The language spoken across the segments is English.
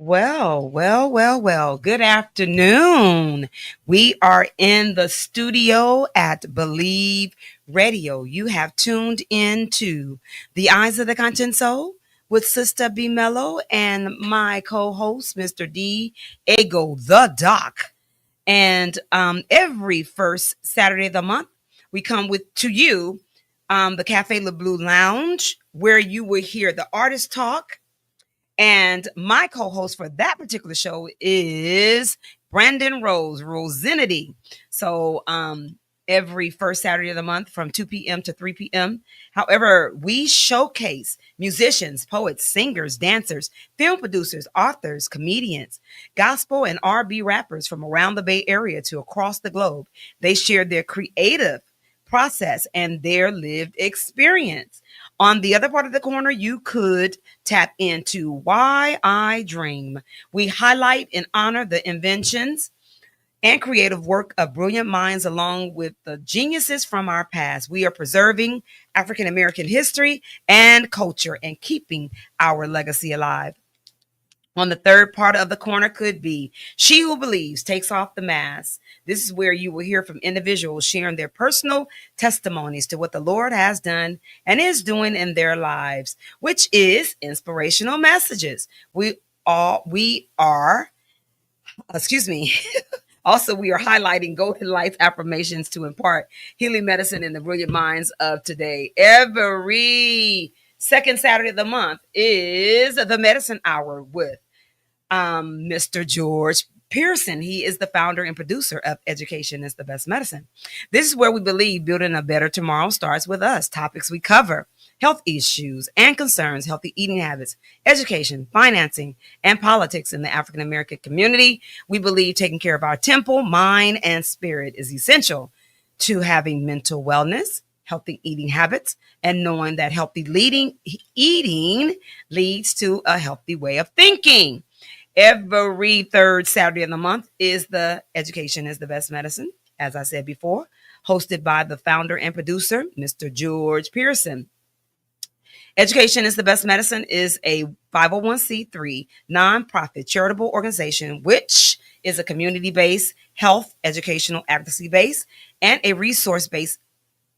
Well. Good afternoon. We are in the studio at Believe Radio. You have tuned in to The Eyes of the Content Soul with Sister B Mellow and my co-host, Mr. D. Ego, the Doc. And every first Saturday of the month, we come with to you the Cafe Le Blue Lounge, where you will hear the artist talk and my co-host for that particular show is Brandon Rosinity. So every first Saturday of the month from 2 p.m. to 3 p.m. However, we showcase musicians, poets, singers, dancers, film producers, authors, comedians, gospel and R&B rappers from around the Bay Area to across the globe. They share their creative process and their lived experience. On the other part of the corner, you could tap into Why I Dream. We highlight and honor the inventions and creative work of brilliant minds along with the geniuses from our past. We are preserving African American history and culture and keeping our legacy alive. On the third part of the corner could be She Who Believes Takes Off the Mask. This is where you will hear from individuals sharing their personal testimonies to what the Lord has done and is doing in their lives, which is inspirational messages. We are, excuse me. Also, we are highlighting golden life affirmations to impart healing medicine in the brilliant minds of today. Every second Saturday of the month is the Medicine Hour with Mr. George Pearson. He is the founder and producer of Education is the Best Medicine. This is where we believe building a better tomorrow starts with us. Topics we cover: health issues and concerns, healthy eating habits, education, financing, and politics in the African American community. We believe taking care of our temple, mind, and spirit is essential to having mental wellness, healthy eating habits, and knowing that healthy eating leads to a healthy way of thinking. Every third Saturday of the month is the Education is the Best Medicine, as I said before, hosted by the founder and producer, Mr. George Pearson. Education is the Best Medicine is a 501c3 nonprofit charitable organization, which is a community-based, health, educational, advocacy-based, and a resource-based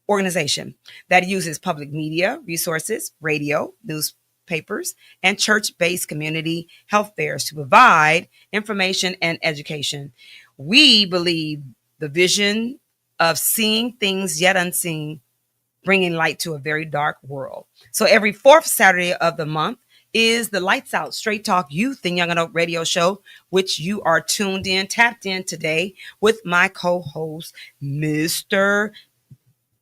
organization that uses public media resources, radio, newspapers, and church-based community health fairs to provide information and education. We believe the vision of seeing things yet unseen, bringing light to a very dark world. So every fourth Saturday of the month is the Lights Out Straight Talk Youth and Young Adult Radio Show, which you are tapped in today with my co-host, Mr.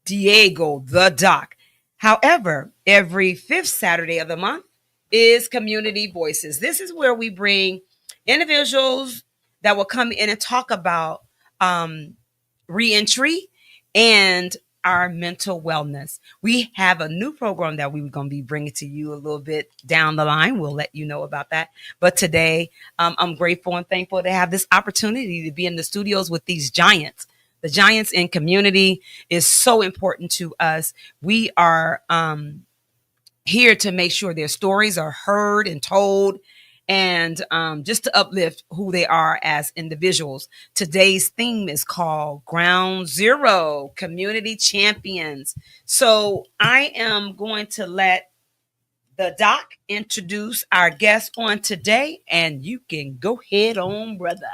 Diego, the Doc. However, every fifth Saturday of the month is Community Voices. This is where we bring individuals that will come in and talk about reentry and our mental wellness. We have a new program that we're going to be bringing to you a little bit down the line. We'll let you know about that. But today, I'm grateful and thankful to have this opportunity to be in the studios with these giants. The giants in community is so important to us. We are here to make sure their stories are heard and told, and just to uplift who they are as individuals. Today's theme is called Ground Zero, Community Champions. So I am going to let the Doc introduce our guest on today, and you can go ahead on, brother.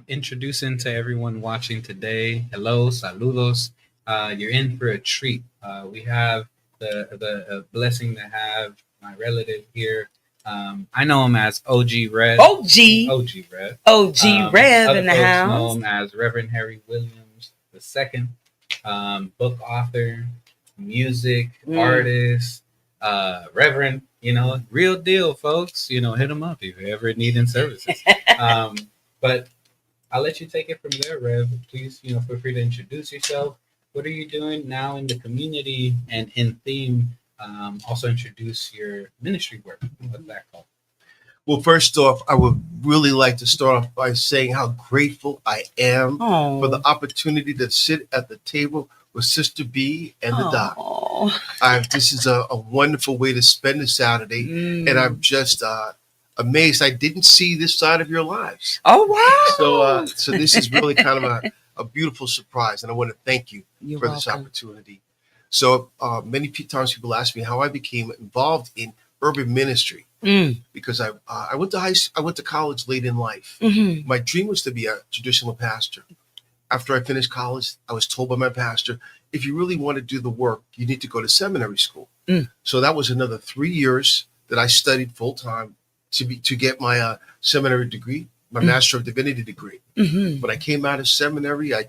Introducing to everyone watching today. Hello, saludos. You're in for a treat. We have the blessing to have my relative here. I know him as OG Rev. OG Rev. OG Rev in the house. Know him as Reverend Harry Williams II, book author, music artist, Reverend. Real deal, folks. Hit him up if you ever needing services. But I'll let you take it from there, Rev. Please, feel free to introduce yourself. What are you doing now in the community and in theme? Also introduce your ministry work. What's that called? Well, first off, I would really like to start off by saying how grateful I am for the opportunity to sit at the table with Sister B and the Doc. This is a wonderful way to spend a Saturday, and I'm just amazed I didn't see this side of your lives. Oh wow! So this is really kind of a beautiful surprise, and I want to thank you You're for this welcome. opportunity. So many times people ask me how I became involved in urban ministry because I went to I went to college late in life. Mm-hmm. My dream was to be a traditional pastor. After I finished college, I was told by my pastor, if you really want to do the work, you need to go to seminary school. So that was another 3 years that I studied full time to get my seminary degree, my Master of Divinity degree. Mm-hmm. When I came out of seminary, I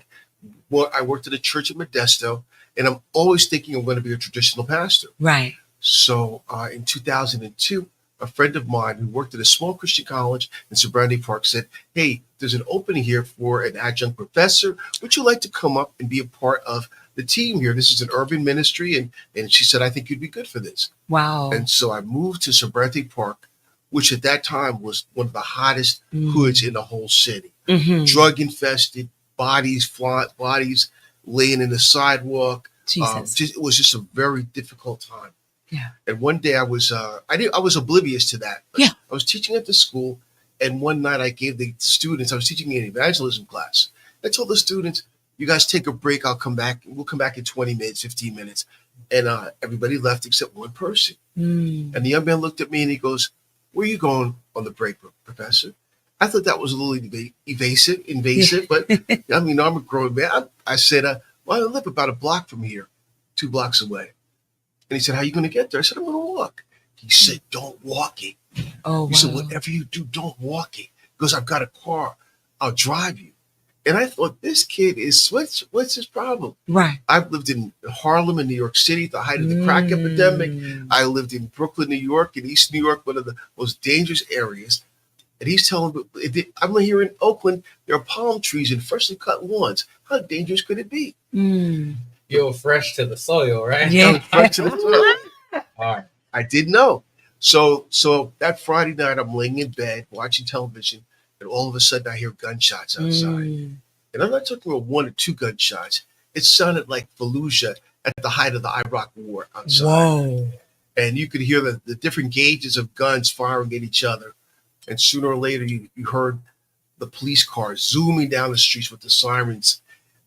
worked at a church in Modesto, and I'm always thinking I'm going to be a traditional pastor. Right. So in 2002, a friend of mine who worked at a small Christian college in Sobrante Park said, hey, there's an opening here for an adjunct professor. Would you like to come up and be a part of the team here? This is an urban ministry. And she said, I think you'd be good for this. Wow. And so I moved to Sobrante Park, which at that time was one of the hottest hoods in the whole city. Mm-hmm. Drug infested, bodies laying in the sidewalk. Jesus. It was just a very difficult time. Yeah. And one day I was oblivious to that. Yeah. I was teaching at the school, and one night I gave the students, I was teaching an evangelism class. I told the students, you guys take a break, I'll come back. We'll come back in 20 minutes, 15 minutes. And everybody left except one person. And the young man looked at me and he goes, where are you going on the break, Professor? I thought that was a little invasive, but I mean, I'm a grown man. I said, well, I live about a block from here, 2 blocks away. And he said, how are you going to get there? I said, I'm going to walk. He said, don't walk it. Oh, wow. He said, whatever you do, don't walk it. Because I've got a car. I'll drive you. And I thought, this kid is, what's his problem? Right. I've lived in Harlem in New York City at the height of the crack epidemic. I lived in Brooklyn, New York, in East New York, one of the most dangerous areas. And he's telling me, I'm here in Oakland, there are palm trees and freshly cut lawns. How dangerous could it be? You're fresh to the soil, right? Yeah. Fresh to the soil. All right. I didn't know. So that Friday night, I'm laying in bed watching television, and all of a sudden I hear gunshots outside. And I'm not talking about 1 or 2 gunshots. It sounded like Fallujah at the height of the Iraq War outside. Whoa. And you could hear the different gauges of guns firing at each other. And sooner or later, you heard the police cars zooming down the streets with the sirens.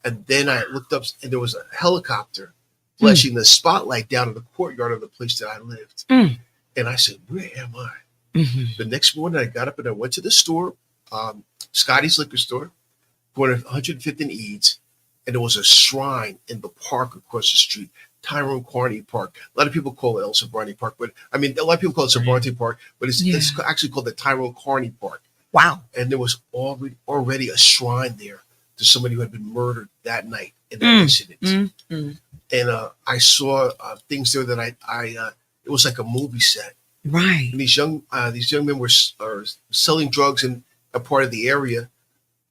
And then I looked up, and there was a helicopter flashing the spotlight down in the courtyard of the place that I lived. And I said, where am I? The next morning, I got up and I went to the store, Scotty's liquor store, going to 105th and Eads, and there was a shrine in the park across the street, Tyrone Carney Park. A lot of people call it El Sobrante Park, but I mean, a lot of people call it Sobrante Park, but it's actually called the Tyrone Carney Park. Wow. And there was already a shrine there to somebody who had been murdered that night in that incident. And I saw things there that it was like a movie set. Right. And these young men were selling drugs in a part of the area.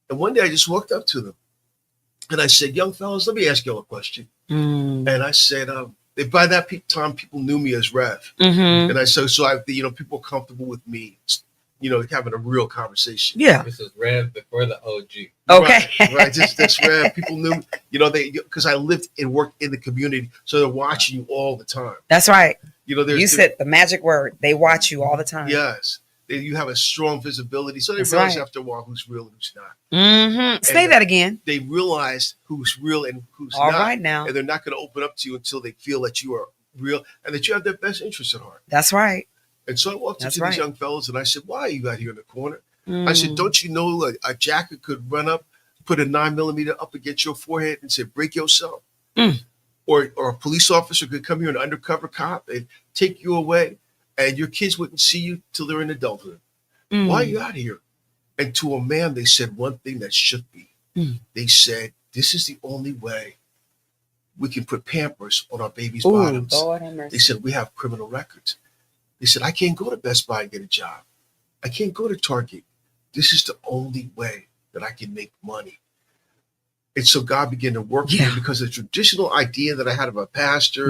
And one day I just walked up to them and I said, young fellas, let me ask you all a question. And I said, by that time, people knew me as Rev. And I said, people were comfortable with me, having a real conversation. Yeah. This is Rev before the OG. Okay. Right. Just Rev. People knew, because I lived and worked in the community. So they're watching you all the time. That's right. You said the magic word. They watch you all the time. Yes. You have a strong visibility. So they That's realize right. after a while who's real and who's not. Say that again. They realize who's real and who's All not. right now. And they're not going to open up to you until they feel that you are real and that you have their best interests at heart. That's right. And so I walked up to right. these young fellas and I said, why are you out here in the corner? I said, don't you know a jacker could run up, put a 9mm up against your forehead and say, break yourself? Or a police officer could come here, an undercover cop, and take you away, and your kids wouldn't see you till they're in adulthood. Why are you out here? And to a man, they said one thing that shook me. They said, this is the only way we can put Pampers on our babies' bottoms. Lord have mercy. They said, we have criminal records. They said, I can't go to Best Buy and get a job. I can't go to Target. This is the only way that I can make money. And so God began to work with me because the traditional idea that I had of a pastor,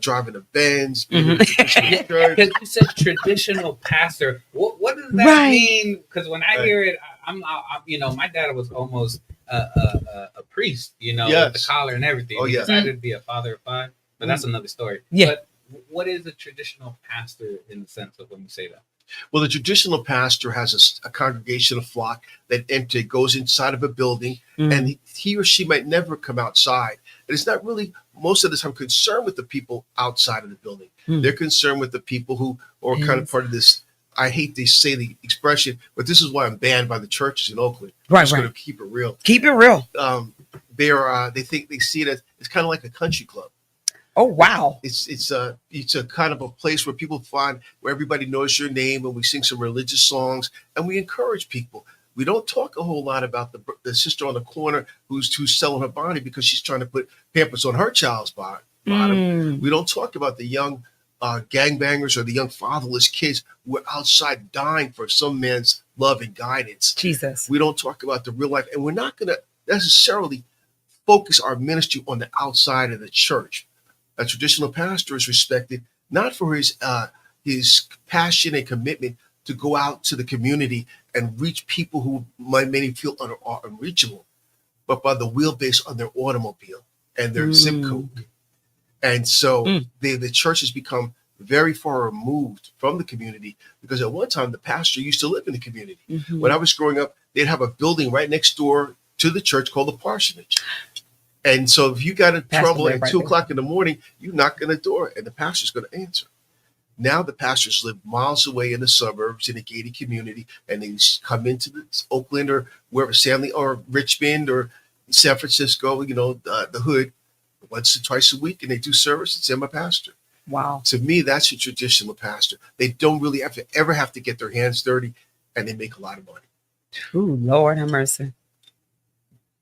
driving a Benz, being in a traditional church. Because you said traditional pastor. What does that mean? Because when I hear it, I'm my dad was almost a priest, with the collar and everything. Oh, He decided to be a father of 5. But that's another story. Yeah. But what is a traditional pastor in the sense of when you say that? Well, the traditional pastor has a congregation, a flock that goes inside of a building, and he or she might never come outside. And it's not really most of the time concerned with the people outside of the building. They're concerned with the people who are kind of part of this. I hate to say the expression, but this is why I'm banned by the churches in Oakland. I'm just going to keep it real. Keep it real. They think they see it as it's kind of like a country club. Oh wow! It's a kind of a place where people find where everybody knows your name, and we sing some religious songs, and we encourage people. We don't talk a whole lot about the sister on the corner who's selling her body because she's trying to put Pampers on her child's bottom. We don't talk about the young gangbangers or the young fatherless kids who are outside dying for some man's love and guidance. Jesus. We don't talk about the real life, and we're not going to necessarily focus our ministry on the outside of the church. A traditional pastor is respected not for his passion and commitment to go out to the community and reach people who might maybe feel unreachable, but by the wheelbase on their automobile and their zip code. And so the church has become very far removed from the community because at one time the pastor used to live in the community. When I was growing up, they'd have a building right next door to the church called the parsonage. And so if you got in trouble at 2 o'clock in the morning, you knock on the door and the pastor's going to answer. Now the pastors live miles away in the suburbs in a gated community, and they come into Oakland or wherever, Stanley or Richmond or San Francisco, the hood, once or twice a week, and they do service and send my pastor. Wow. To me, that's a traditional pastor. They don't really ever have to get their hands dirty, and they make a lot of money. Ooh, Lord have mercy.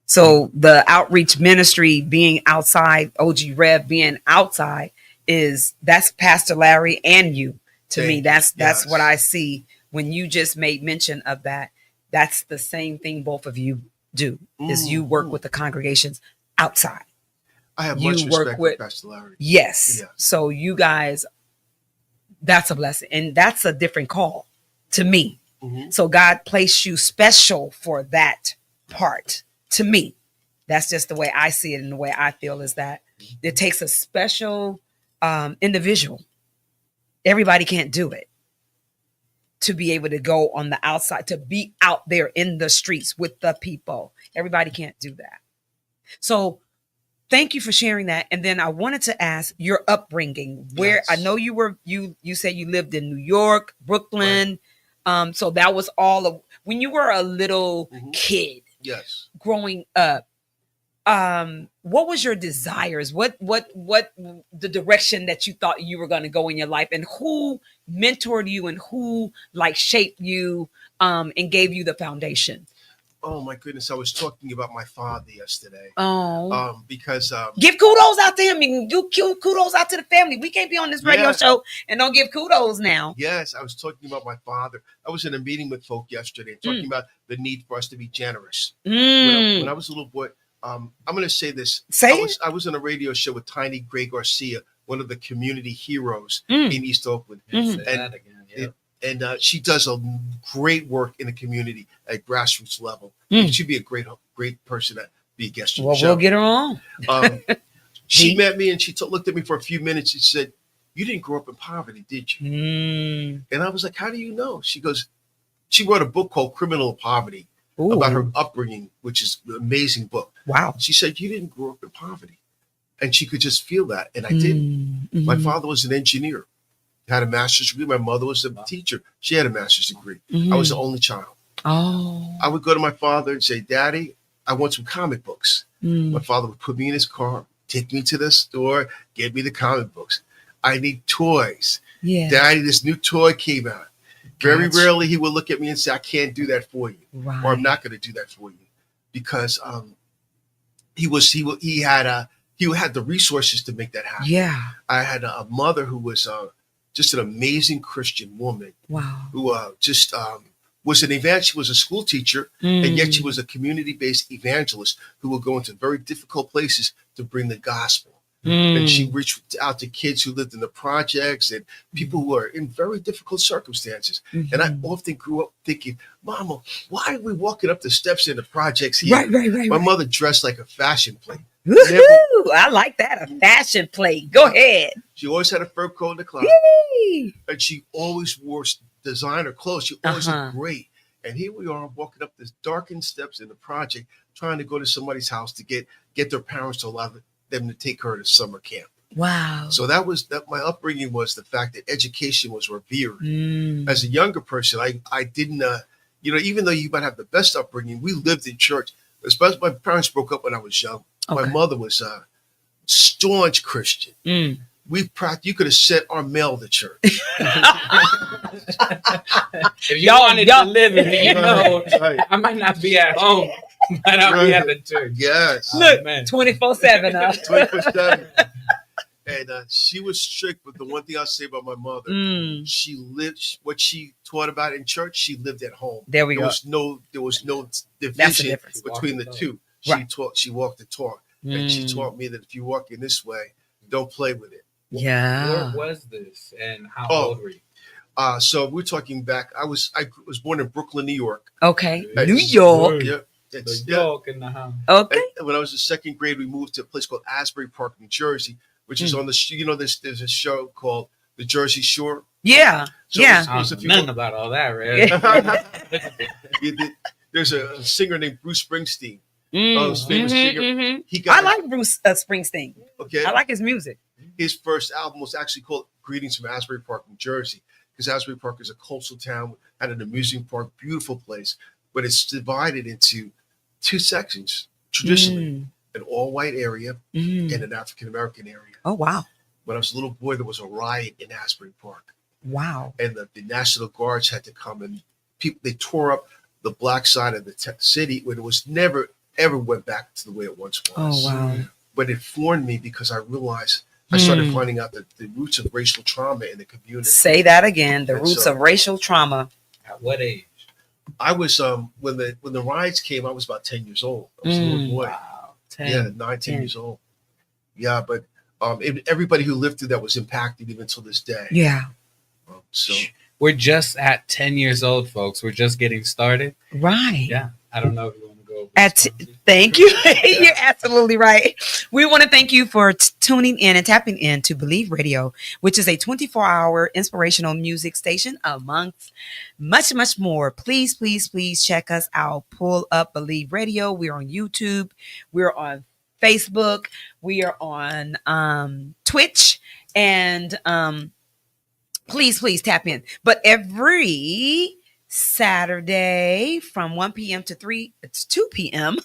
So the outreach ministry being outside, OG Rev being outside, that's Pastor Larry and you. To me, that's what I see when you just made mention of that. That's the same thing both of you do, is you work with the congregations outside. I have much respect for Pastor Larry. Yes. So you guys, that's a blessing. And that's a different call to me. So God placed you special for that part. To me, that's just the way I see it, and the way I feel is that it takes a special individual. Everybody can't do it. To be able to go on the outside, to be out there in the streets with the people. Everybody can't do that. So thank you for sharing that. And then I wanted to ask your upbringing. Where I know you said you lived in New York, Brooklyn. Right. So that was all of when you were a little kid. Yes. Growing up, what was your desires? What the direction that you thought you were going to go in your life, and who mentored you, and who shaped you, and gave you the foundation? Oh my goodness! I was talking about my father yesterday. Because give kudos out to him, and do kudos out to the family. We can't be on this radio show and don't give kudos now. Yes, I was talking about my father. I was in a meeting with folk yesterday, talking about the need for us to be generous. When I was a little boy, I'm going to say this. I was on a radio show with Tiny Gray Garcia, one of the community heroes in East Oakland, and she does a great work in the community at grassroots level. She'd be a great person to be a guest on the show. We'll get her on. She met me and she looked at me for a few minutes. She said, "You didn't grow up in poverty, did you?" And I was like, "How do you know?" She goes, she wrote a book called Criminal Poverty about her upbringing, which is an amazing book. Wow. She said, "You didn't grow up in poverty." And she could just feel that. And I didn't. My father was an engineer. Had a master's degree. My mother was a teacher. She had a master's degree. I was the only child. I would go to my father and say, "Daddy, I want some comic books." My father would put me in his car, take me to the store, get me the comic books. I need toys. Daddy, this new toy came out. Very rarely he would look at me and say, "I can't do that for you," or "I'm not going to do that for you," because he had the resources to make that happen. I had a mother who was just an amazing Christian woman. Wow. Who was an evangelist. She was a school teacher, and yet she was a community-based evangelist who would go into very difficult places to bring the gospel. And she reached out to kids who lived in the projects and people who are in very difficult circumstances. And I often grew up thinking, "Mama, why are we walking up the steps in the projects here?" Right. My mother dressed like a fashion plate. Woohoo! I like that. A fashion plate. Go ahead. She always had a fur coat in the closet, Yay. and she always wore designer clothes. She always Uh-huh. looked great. And here we are walking up this darkened steps in the project, trying to go to somebody's house to get their parents to allow them to take her to summer camp. Wow. So that was that. My upbringing was the fact that education was revered. Mm. As a younger person, I didn't, even though you might have the best upbringing, we lived in church. Especially my parents broke up when I was young. My Okay. mother was a staunch Christian. Mm. You could have sent our mail to church. If you Y'all- wanted y'all- to live it, you know, Right. I might not be at home, but I'll be at the church. Yes. Look, man. 24/7. 24/7. And she was strict, but the one thing I'll say about my mother, Mm. she lived what she taught about in church. She lived at home. There we There go. was no the division difference. between the Walk the two. Right. She walked the talk, and she Mm. taught me that if you walk in this way, don't play with it. Yeah. Where was this, and how Oh. old were you? So we're talking back. I was born in Brooklyn, New York. Okay. Hey, New York. Yeah, The it's, dog in the house. Okay. And when I was in second grade, we moved to a place called Asbury Park, New Jersey, which is on the there's a show called The Jersey Shore. Yeah. So Yeah. I there's don't a know few- nothing about all that, right? There's a singer named Bruce Springsteen. Mm. Oh, this famous Mhm, singer. mhm. He got I like Bruce Springsteen. okay. I like his music. His first album was actually called Greetings from Asbury Park, New Jersey, because Asbury Park is a coastal town, had an amusement park, beautiful place, but it's divided into two sections traditionally, Mm. an all-white area Mm. and an African-American area. Oh, wow. When I was a little boy, there was a riot in Asbury Park, Wow. and the National Guards had to come, and they tore up the black side of the city when it was never, ever went back to the way it once was. Oh, wow. But it formed me because I realized I started Mm. finding out the roots of racial trauma in the community. Say that again. The And roots so- of racial trauma. At what age? I was when the riots came, I was about 10 years old. I was a little boy. Wow. 10. Yeah, 9, 10 10. years old. Yeah, but everybody who lived through that was impacted even till this day. Yeah. So We're just at 10 years old, folks. We're just getting started. Right. Yeah. I don't know if you want to go over Thank you. You're absolutely right. We want to thank you for tuning in and tapping in to Believe Radio, which is a 24-hour inspirational music station amongst much, much more. Please, please, please check us out. Pull up Believe Radio. We're on YouTube. We're on Facebook. We are on Twitch. And please, please tap in. But every Saturday from 1 p.m. to 2 p.m.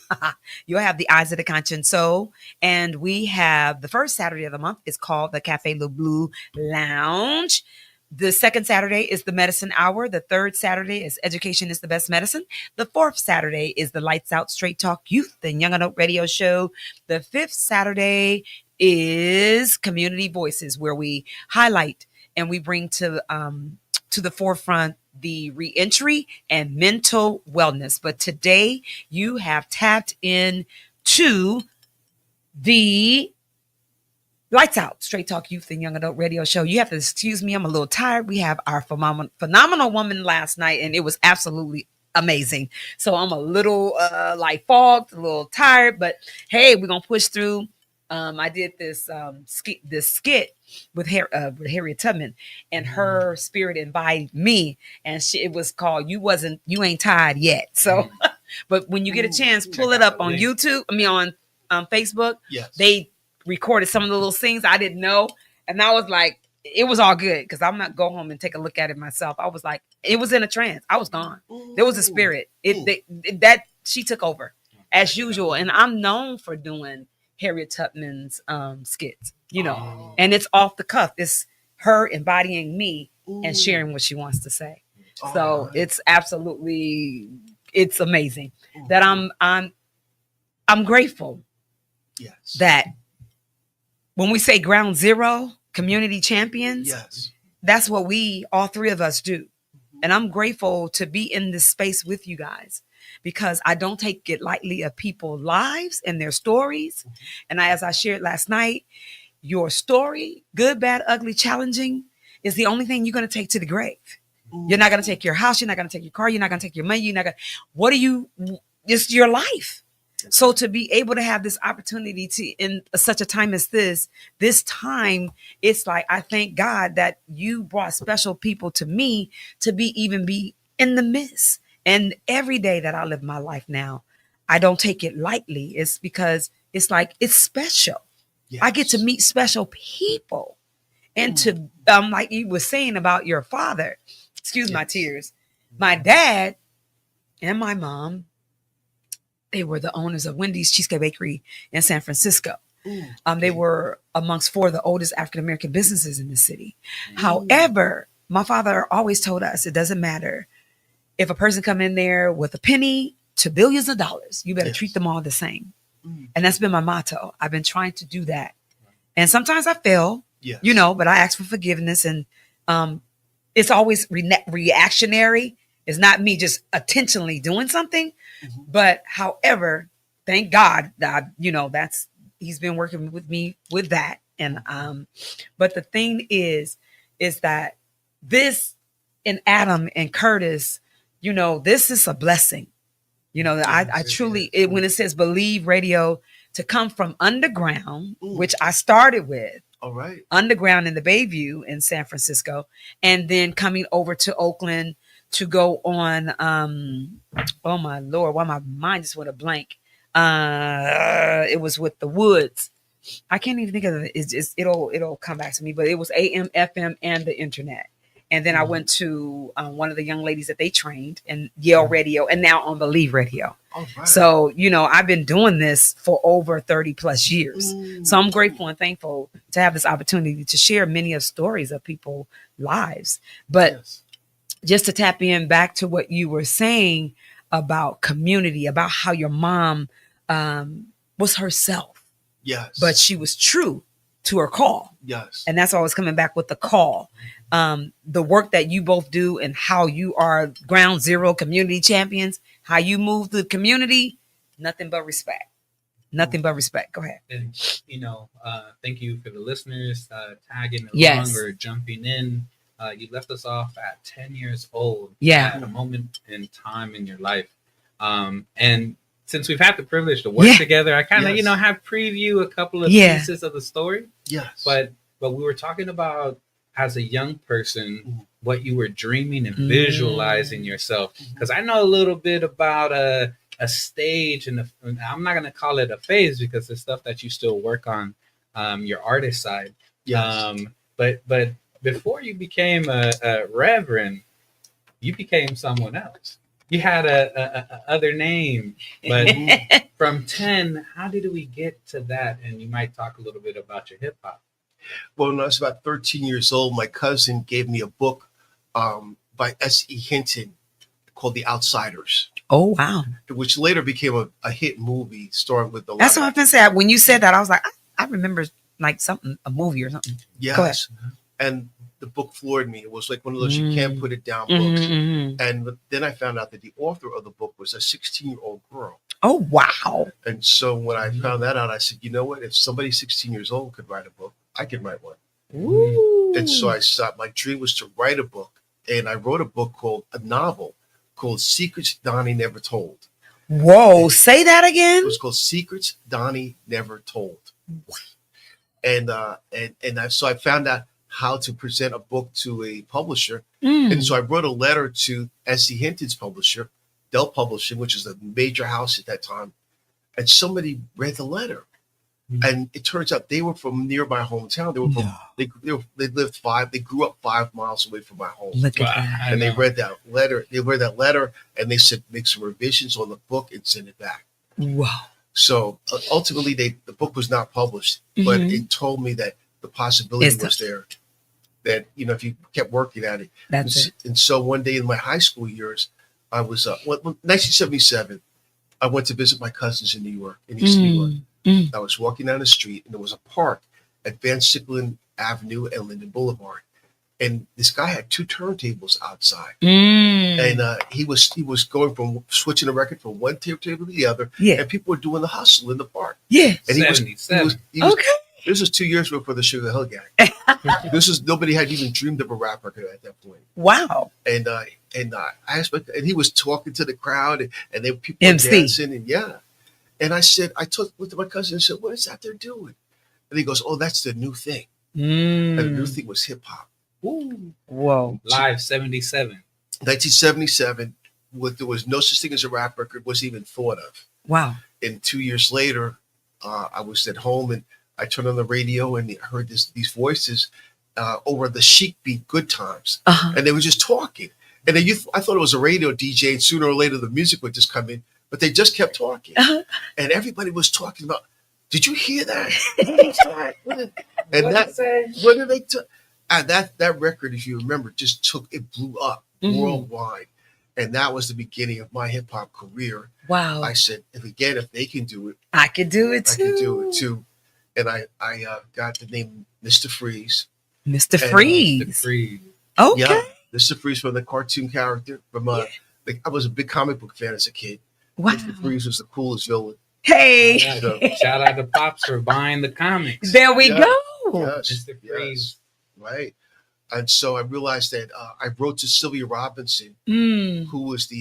You'll have the Eyes of the Conscience Soul. And we have the first Saturday of the month is called the Cafe Le Bleu Lounge. The second Saturday is the Medicine Hour. The third Saturday is Education is the Best Medicine. The fourth Saturday is the Lights Out Straight Talk Youth and Young Adult Radio Show. The fifth Saturday is Community Voices, where we highlight and we bring to the forefront the reentry and mental wellness. But today you have tapped in to the Lights Out Straight Talk Youth and Young Adult Radio Show. You have to excuse me, I'm a little tired. We have our phenomenal woman last night, and it was absolutely amazing. So I'm a little fogged, a little tired, but hey, we're gonna push through. I did this skit with Harriet Tubman, and her spirit invited me, and it was called "You Ain't Tired Yet." So, but when you get a chance, pull it up on YouTube. On Facebook. yes, They recorded some of the little scenes I didn't know, and I was like, it was all good because I'm not go home and take a look at it myself. I was like, it was in a trance. I was gone. There was a spirit. That she took over as usual, and I'm known for doing Harriet Tubman's skits, and it's off the cuff. It's her embodying me and sharing what she wants to say. So it's amazing that I'm grateful yes, that when we say ground zero, community champions, yes, that's what all three of us do. And I'm grateful to be in this space with you guys, because I don't take it lightly of people's lives and their stories. And as I shared last night, your story, good, bad, ugly, challenging, is the only thing you're going to take to the grave. You're not going to take your house. You're not going to take your car. You're not going to take your money. It's your life. So to be able to have this opportunity to, in such a time as this time, it's like, I thank God that you brought special people to me to be in the midst. And every day that I live my life now, I don't take it lightly. It's because it's like, it's special. Yes. I get to meet special people. And to, like you were saying about your father, excuse my tears, my dad and my mom, they were the owners of Wendy's Cheesecake Bakery in San Francisco. They were amongst 4 of the oldest African-American businesses in the city. However, my father always told us, it doesn't matter if a person come in there with a penny to billions of dollars, you better treat them all the same. And that's been my motto. I've been trying to do that. And sometimes I fail, but I ask for forgiveness. And it's always reactionary. It's not me just intentionally doing something. But however, thank God that, he's been working with me with that. And, but the thing is that this in Adam and Curtis, this is a blessing. I truly, when it says Believe Radio, to come from underground, which I started with. All right. Underground in the Bayview in San Francisco, and then coming over to Oakland to go on, oh my Lord, why my mind just went a blank. It was with the Woods. I can't even think of it. It's just, it'll come back to me, but it was AM, FM, and the internet. And then I went to one of the young ladies that they trained in Yale Radio, and now on Believe Radio. Right. So, I've been doing this for over 30 plus years. So I'm grateful and thankful to have this opportunity to share many of stories of people's lives. But just to tap in back to what you were saying about community, about how your mom was herself. Yes. But she was true to her call. Yes. And that's always coming back with the call. The work that you both do and how you are ground zero community champions, how you move the community, nothing but respect. Nothing but respect. Go ahead. And, thank you for the listeners tagging along or jumping in. You left us off at 10 years old. At a moment in time in your life. And since we've had the privilege to work together, I kind of, have preview a couple of pieces of the story. Yes. But we were talking about, as a young person, what you were dreaming and visualizing yourself. Because I know a little bit about a stage, and I'm not going to call it a phase because it's stuff that you still work on, your artist side. Yes. But before you became a reverend, you became someone else. You had a other name, but from 10, how did we get to that? And you might talk a little bit about your hip hop. Well, when I was about 13 years old, my cousin gave me a book by S.E. Hinton called The Outsiders. Oh, wow. Which later became a hit movie starring with the. That's what I've been saying. When you said that, I was like, I remember like a movie or something. Yes. And the book floored me. It was like one of those you can't put it down books. And then I found out that the author of the book was a 16-year-old girl. Oh, wow. And so when I found that out, I said, you know what? If somebody 16 years old could write a book, I can write one. Ooh. And so I stopped. My dream was to write a book. And I wrote a novel called Secrets Donnie Never Told. Whoa, say that again. It was called Secrets Donnie Never Told. And so I found out how to present a book to a publisher. And so I wrote a letter to S.E. Hinton's publisher, Dell Publishing, which is a major house at that time. And somebody read the letter. And it turns out they were from near my hometown. They were from they grew up 5 miles away from my home. Look at that. And they read that letter. And they said, make some revisions on the book and send it back. Wow. So ultimately the book was not published, but it told me that the possibility was there. That, if you kept working at it. And so one day in my high school years, I was 1977. I went to visit my cousins in New York, in East New York. I was walking down the street, and there was a park at Van Sicklen Avenue and Linden Boulevard. And this guy had 2 turntables outside. And he was going from switching a record from one turntable to the other. And people were doing the hustle in the park. Yeah. And he was okay. This was 2 years before the Sugar Hill Gang. Nobody had even dreamed of a rap record at that point. Wow. And I expect, and he was talking to the crowd, and people were dancing, and And I said, I looked at my cousin and said, what is that they're doing? And he goes, oh, that's the new thing. And the new thing was hip hop. Whoa. Live 77. 1977, there was no such thing as a rap record, wasn't even thought of. Wow. And 2 years later, I was at home and I turned on the radio and I heard these voices over the Chic beat Good Times. And they were just talking. And then I thought it was a radio DJ, and sooner or later the music would just come in, but they just kept talking. And everybody was talking about, did you hear that? What did they talk? And that record, if you remember, it blew up worldwide. And that was the beginning of my hip hop career. Wow. I said, if they can do it, I could do it too. I can do it too. And I got the name Mr. Freeze. Mr. Freeze. Mr. Freeze. Okay. Yeah, Mr. Freeze from the cartoon character. I was a big comic book fan as a kid. Wow. Mr. Freeze was the coolest villain. Hey. Yeah, so shout out to Pops for buying the comics. There we go. Yes, Mr. Freeze. Right. And so I realized that I wrote to Sylvia Robinson, who was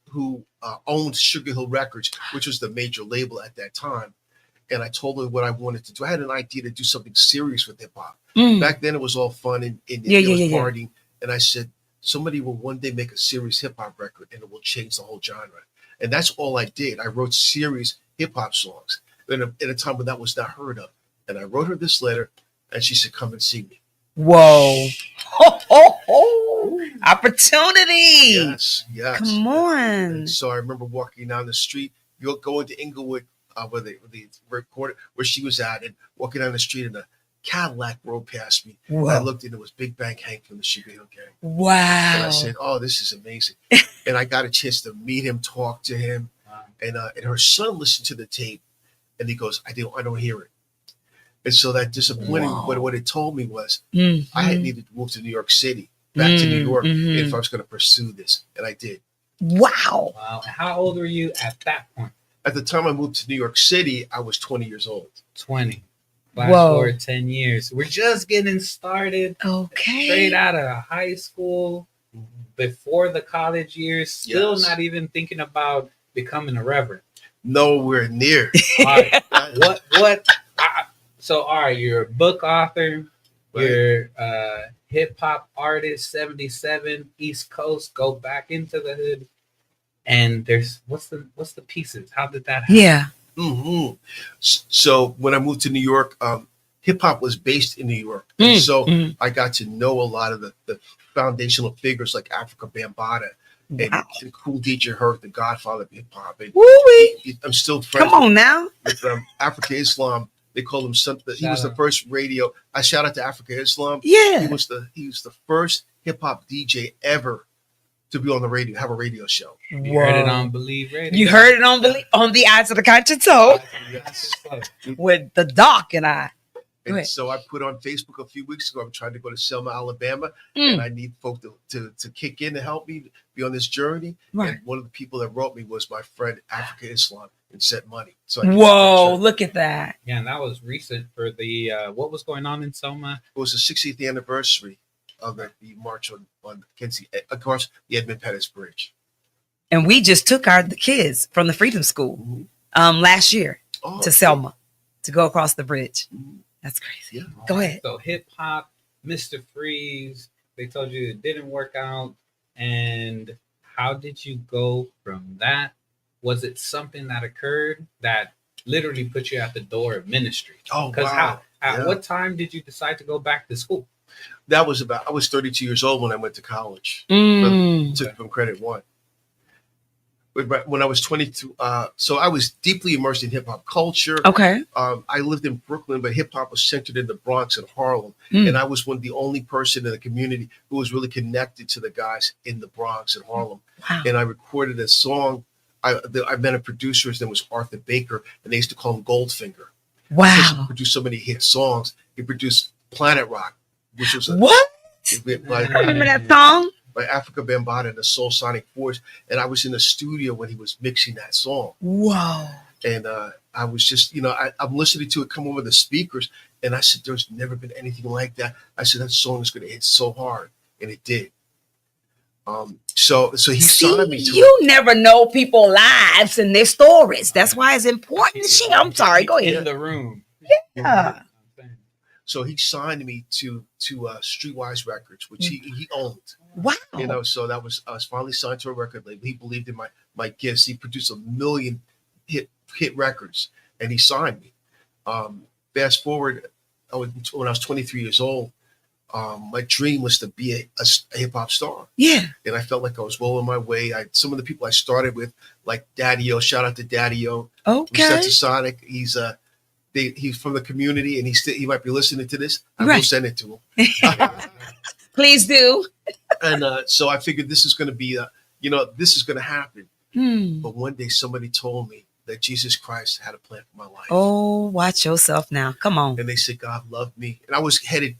who owned Sugar Hill Records, which was the major label at that time. And I told her what I wanted to do. I had an idea to do something serious with hip hop. Back then, it was all fun and partying. And I said, somebody will one day make a serious hip hop record, and it will change the whole genre. And that's all I did. I wrote serious hip hop songs in a time when that was not heard of. And I wrote her this letter, and she said, "Come and see me." Whoa. Opportunity. Yes. Come on. And so I remember walking down the street, going to Inglewood, where they recorded, where she was at, and walking down the street, and a Cadillac rode past me. Whoa. I looked, and it was Big Bang Hank from the Sugar Hill Gang. Wow. And I said, "Oh, this is amazing." And I got a chance to meet him, talk to him, and her son listened to the tape, and he goes, "I don't hear it." And so that disappointing. What it told me was I had needed to move to New York City, back to New York, if I was going to pursue this, and I did. Wow. Wow. How old were you at that point? At the time I moved to New York City, I was 20 years old. 20. Flash forward 10 years. We're just getting started. Okay. Straight out of high school, before the college years, still not even thinking about becoming a reverend. Nowhere near. All right. What? So, all right, you're a book author. Right. You're a hip hop artist, 77, East Coast, go back into the hood. And there's what's the pieces? How did that happen? Yeah. So when I moved to New York, hip hop was based in New York. And so I got to know a lot of the foundational figures like Africa Bambaataa and Cool DJ Herc, the godfather of hip hop. And I'm still friends. Come on now. With Africa Islam. They call him something. He was the first radio. I shout out to Africa Islam. Yeah. He was the first hip hop DJ ever to be on the radio, have a radio show. You heard it on Believe Radio. You heard it on the Eyes of the Conscious Soul with the Doc and I. And so I put on Facebook a few weeks ago, I'm trying to go to Selma, Alabama, and I need folk to kick in to help me be on this journey. Right. And one of the people that wrote me was my friend Africa Islam and sent money. So look at that. Yeah, and that was recent for the what was going on in Selma? It was the 60th anniversary of the march on Kenzie, of course, the Edmund Pettus Bridge. And we just took the kids from the Freedom School last year to Selma to go across the bridge. That's crazy. Yeah. Go ahead. So hip hop, Mr. Freeze, they told you it didn't work out. And how did you go from that? Was it something that occurred that literally put you at the door of ministry? Oh, wow. At what time did you decide to go back to school? I was 32 years old when I went to college. From Credit One. When I was 22, so I was deeply immersed in hip hop culture. Okay. I lived in Brooklyn, but hip hop was centered in the Bronx and Harlem. And I was the only person in the community who was really connected to the guys in the Bronx and Harlem. Wow. And I recorded a song. I met a producer. His name was Arthur Baker, and they used to call him Goldfinger. Wow. Because he produced so many hit songs. He produced Planet Rock, which was what? I remember that song. By Africa Bambaataa and the Soul Sonic Force, and I was in the studio when he was mixing that song. Wow! And I was just, I'm listening to it come over the speakers, and I said, "There's never been anything like that." I said, "That song is going to hit so hard," and it did. So he signed me to it. You never know people's lives and their stories. That's why it's important to share. I'm sorry. Go In ahead. the room. Yeah. So he signed me to Streetwise Records, which he owned. Wow. You know, so I was finally signed to a record label. He believed in my gifts. He produced 1 million hit records, and he signed me. Fast forward, when I was 23 years old, my dream was to be a hip hop star. Yeah. And I felt like I was well on my way. Some of the people I started with, like Daddy-O, shout out to Daddy-O. Okay. That's a Sonic. He's from the community, and he might be listening to this. I will Right. send it to him. Please do. And so I figured this is going to be, this is going to happen. Hmm. But one day somebody told me that Jesus Christ had a plan for my life. Oh, watch yourself now. Come on. And they said God loved me. And I was headed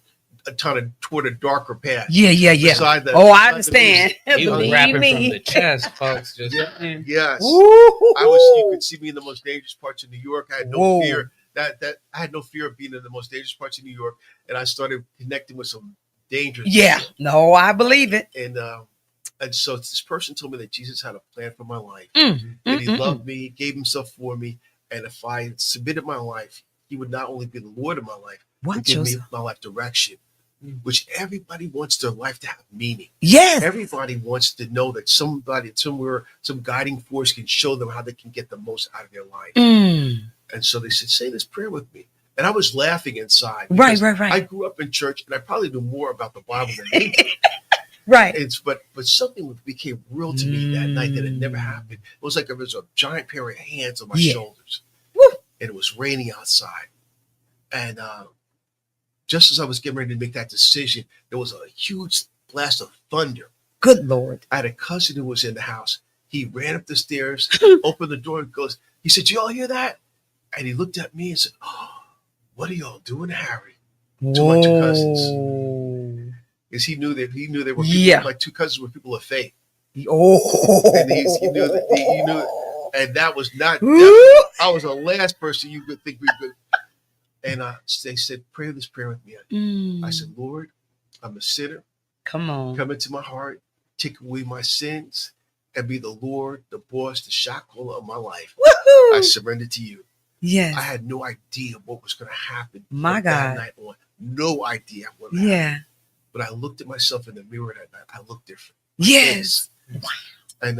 toward a darker path. Yeah. Beside I understand. He was Believe rapping from me. the chest, folks. Just saying. Yes. Ooh. You could see me in the most dangerous parts of New York. I had no Whoa. fear. That I had no fear of being in the most dangerous parts of New York. And I started connecting with some dangerous Yeah. people. No, I believe it. And so this person told me that Jesus had a plan for my life. Mm. And he loved me, gave himself for me. And if I submitted my life, he would not only be the Lord of my life, but Watch give me yourself. my life direction, which everybody wants their life to have meaning. Yes. Everybody wants to know that somebody, somewhere, some guiding force can show them how they can get the most out of their life. Mm. And so they said, say this prayer with me. And I was laughing inside. Right. I grew up in church, and I probably knew more about the Bible than they did. Right. But something became real to me that night that had never happened. It was like there was a giant pair of hands on my shoulders. Woo. And it was raining outside. And just as I was getting ready to make that decision, there was a huge blast of thunder. Good Lord. I had a cousin who was in the house. He ran up the stairs, opened the door, and he said, "You all hear that?" And he looked at me and said, "Oh, what are y'all doing, Harry?" To my two cousins. Because he knew there were people, my two cousins were people of faith. Oh. And he knew that, and that was not, I was the last person you could think we could. And they said, pray this prayer with me. I said, Lord, I'm a sinner. Come on. Come into my heart, take away my sins, and be the Lord, the boss, the shackle of my life. Woo-hoo. I surrender to you. Yes. I had no idea what was going to happen. My God. That night on. No idea what would happen. Yeah. But I looked at myself in the mirror that night. I looked different. Yes. Wow. And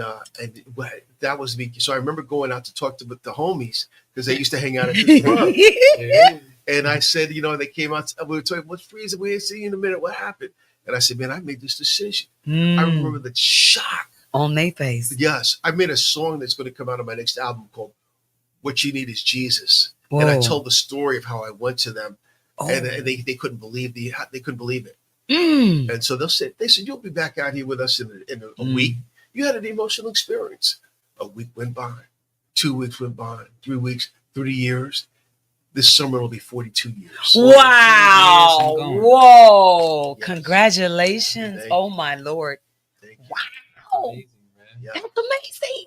that was me. So I remember going out to talk to the homies because they used to hang out at this club. Yeah. And I said, they came out. We were talking, what's freezing? We ain't see you in a minute. What happened? And I said, man, I made this decision. I remember the shock on their face. Yes. I made a song that's going to come out of my next album called What You Need Is Jesus. Whoa. And I told the story of how I went to them and they couldn't believe they couldn't believe it. And so they said, you'll be back out here with us in a week. You had an emotional experience. A week went by, 2 weeks went by, 3 weeks, 3 years. This summer will be 42 years. Wow. Whoa. Yes. Congratulations. Oh my Lord. Wow. Amazing, man. Yeah. That's amazing.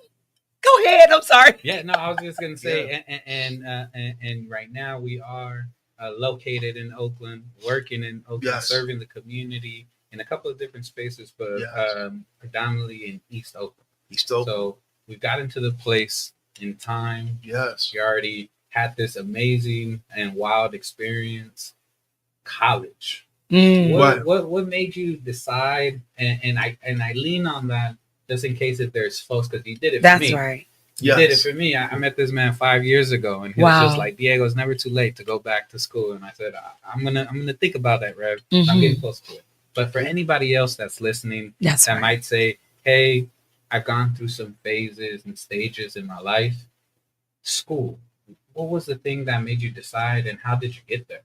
Go ahead. I'm sorry. Yeah, no, I was just gonna say, and right now we are located in Oakland, working in Oakland, serving the community in a couple of different spaces, but predominantly in East Oakland. East Oakland. So we've gotten to the place in time. Yes. We already had this amazing and wild experience. College. What made you decide? And I lean on that just in case if there's folks, because you did it for me. That's right. You did it for me. I met this man 5 years ago, and he was just like, Diego, it's never too late to go back to school. And I said, I'm gonna think about that, Rev. I'm getting close to it. But for anybody else that's listening, that might say, hey, I've gone through some phases and stages in my life. School. What was the thing that made you decide, and how did you get there?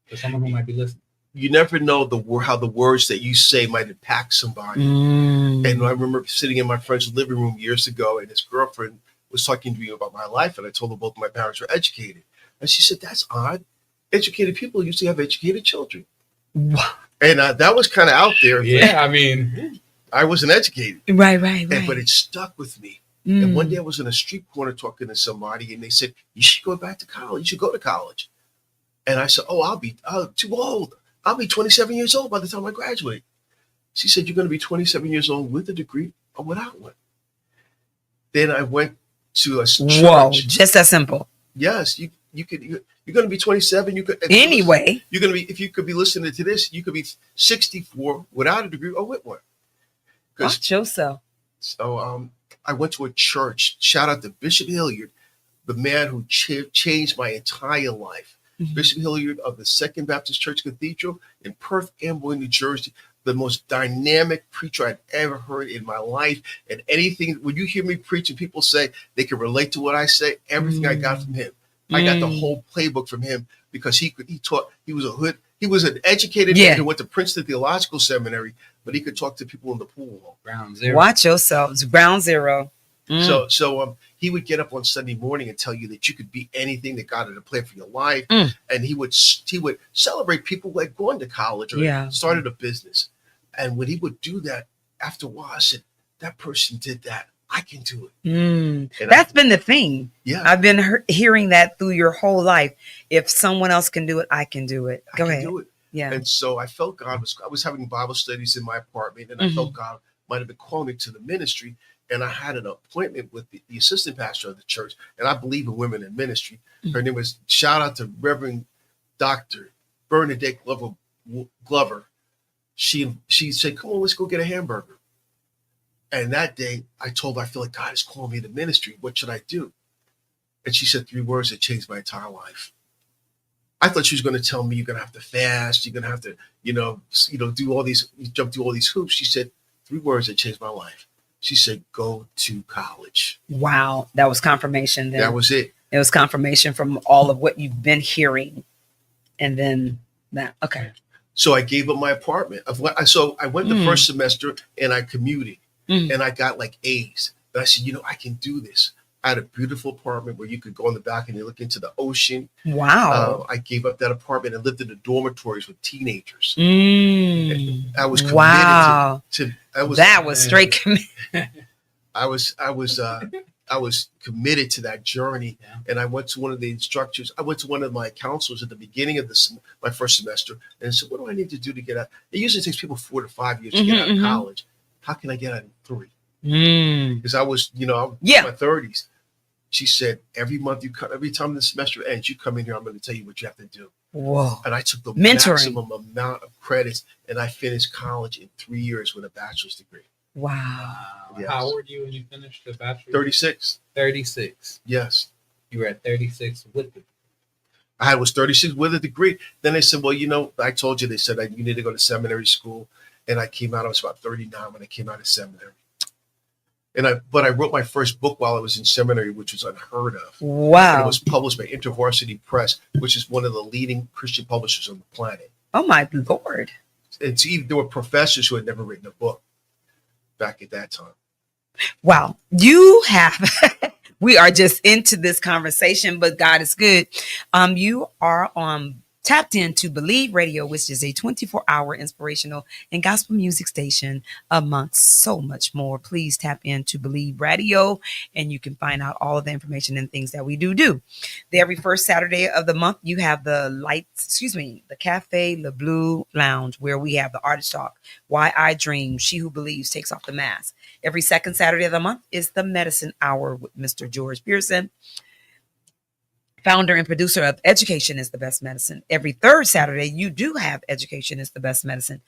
For someone who might be listening. You never know how the words that you say might impact somebody. And I remember sitting in my friend's living room years ago, and his girlfriend was talking to me about my life, and I told her both my parents were educated. And she said, that's odd. Educated people usually have educated children. Wow. And that was kind of out there. Yeah, I mean, I wasn't educated. Right. But it stuck with me. And one day I was in a street corner talking to somebody, and they said, you should go back to college. You should go to college. And I said, I'm too old. I'll be 27 years old by the time I graduate. She said, "You're going to be 27 years old with a degree or without one." Then I went to a Whoa, church. just that simple. Yes, you could. You're going to be 27. You could Anyway, You're going to be, if you could be listening to this, you could be 64 without a degree or with one. watch yourself. So I went to a church. Shout out to Bishop Hilliard, the man who changed my entire life. Mhm. Bishop Hilliard of the Second Baptist Church Cathedral in Perth Amboy, New Jersey. The most dynamic preacher I'd ever heard in my life. And anything, when you hear me preach and people say they can relate to what I say, everything I got from him. I got the whole playbook from him because he taught, he was an educated man who went to Princeton Theological Seminary, but he could talk to people in the pool. Ground zero. Watch yourselves. Ground zero. So he would get up on Sunday morning and tell you that you could be anything that God had a plan for your life. And he would celebrate people who had gone to college or started a business. And when he would do that, after a while, I said, that person did that. I can do it. That's been the thing. Yeah. I've been hearing that through your whole life. If someone else can do it, I can do it. Go ahead. Do it. Yeah. And so I felt I was having Bible studies in my apartment, and I felt God might have been calling me to the ministry. And I had an appointment with the assistant pastor of the church, and I believe in women in ministry. Her name was, shout out to Reverend Dr. Bernadette Glover. She said, "Come on, let's go get a hamburger." And that day, I told her, I feel like God is calling me to ministry. What should I do? And she said 3 words that changed my entire life. I thought she was going to tell me you're going to have to fast. You're going to have to, do all these, jump through all these hoops. She said 3 words that changed my life. She said, "Go to college." Wow. That was confirmation then. That was it. It was confirmation from all of what you've been hearing. And then that, okay. So I gave up my apartment. So I went the first semester and I commuted. And I got like A's. But I said, I can do this. I had a beautiful apartment where you could go on the balcony and look into the ocean. Wow. I gave up that apartment and lived in the dormitories with teenagers. I was committed to that was straight committed. I was committed to that journey. And I went to one of the instructors. I went to one of my counselors at the beginning of my first semester and said, "What do I need to do to get out?" It usually takes people 4 to 5 years to get out of college. How can I get out in 3? Because I was, in my 30s. She said, every time the semester ends, you come in here, I'm going to tell you what you have to do. Whoa. And I took the maximum amount of credits, and I finished college in 3 years with a bachelor's degree. Wow. Yes. How old were you when you finished the bachelor's? 36. 36. Yes. You were at 36 with the I was 36 with a degree. Then they said, well, I told you, they said you need to go to seminary school. And I came out, I was about 39 when I came out of seminary. But I wrote my first book while I was in seminary, which was unheard of. Wow. And it was published by InterVarsity Press, which is one of the leading Christian publishers on the planet. Oh my Lord. And there were professors who had never written a book back at that time. Wow. We are just into this conversation, but God is good. You are tapped into Believe Radio, which is a 24-hour inspirational and gospel music station, amongst so much more. Please tap into Believe Radio, and you can find out all of the information and things that we do. Every first Saturday of the month, you have the Cafe Le Bleu Lounge, where we have the artist talk, Why I Dream, She Who Believes Takes Off the Mask. Every second Saturday of the month is the Medicine Hour with Mr. George Pearson, founder and producer of Education is the Best Medicine. Every third Saturday, you do have Education is the Best Medicine.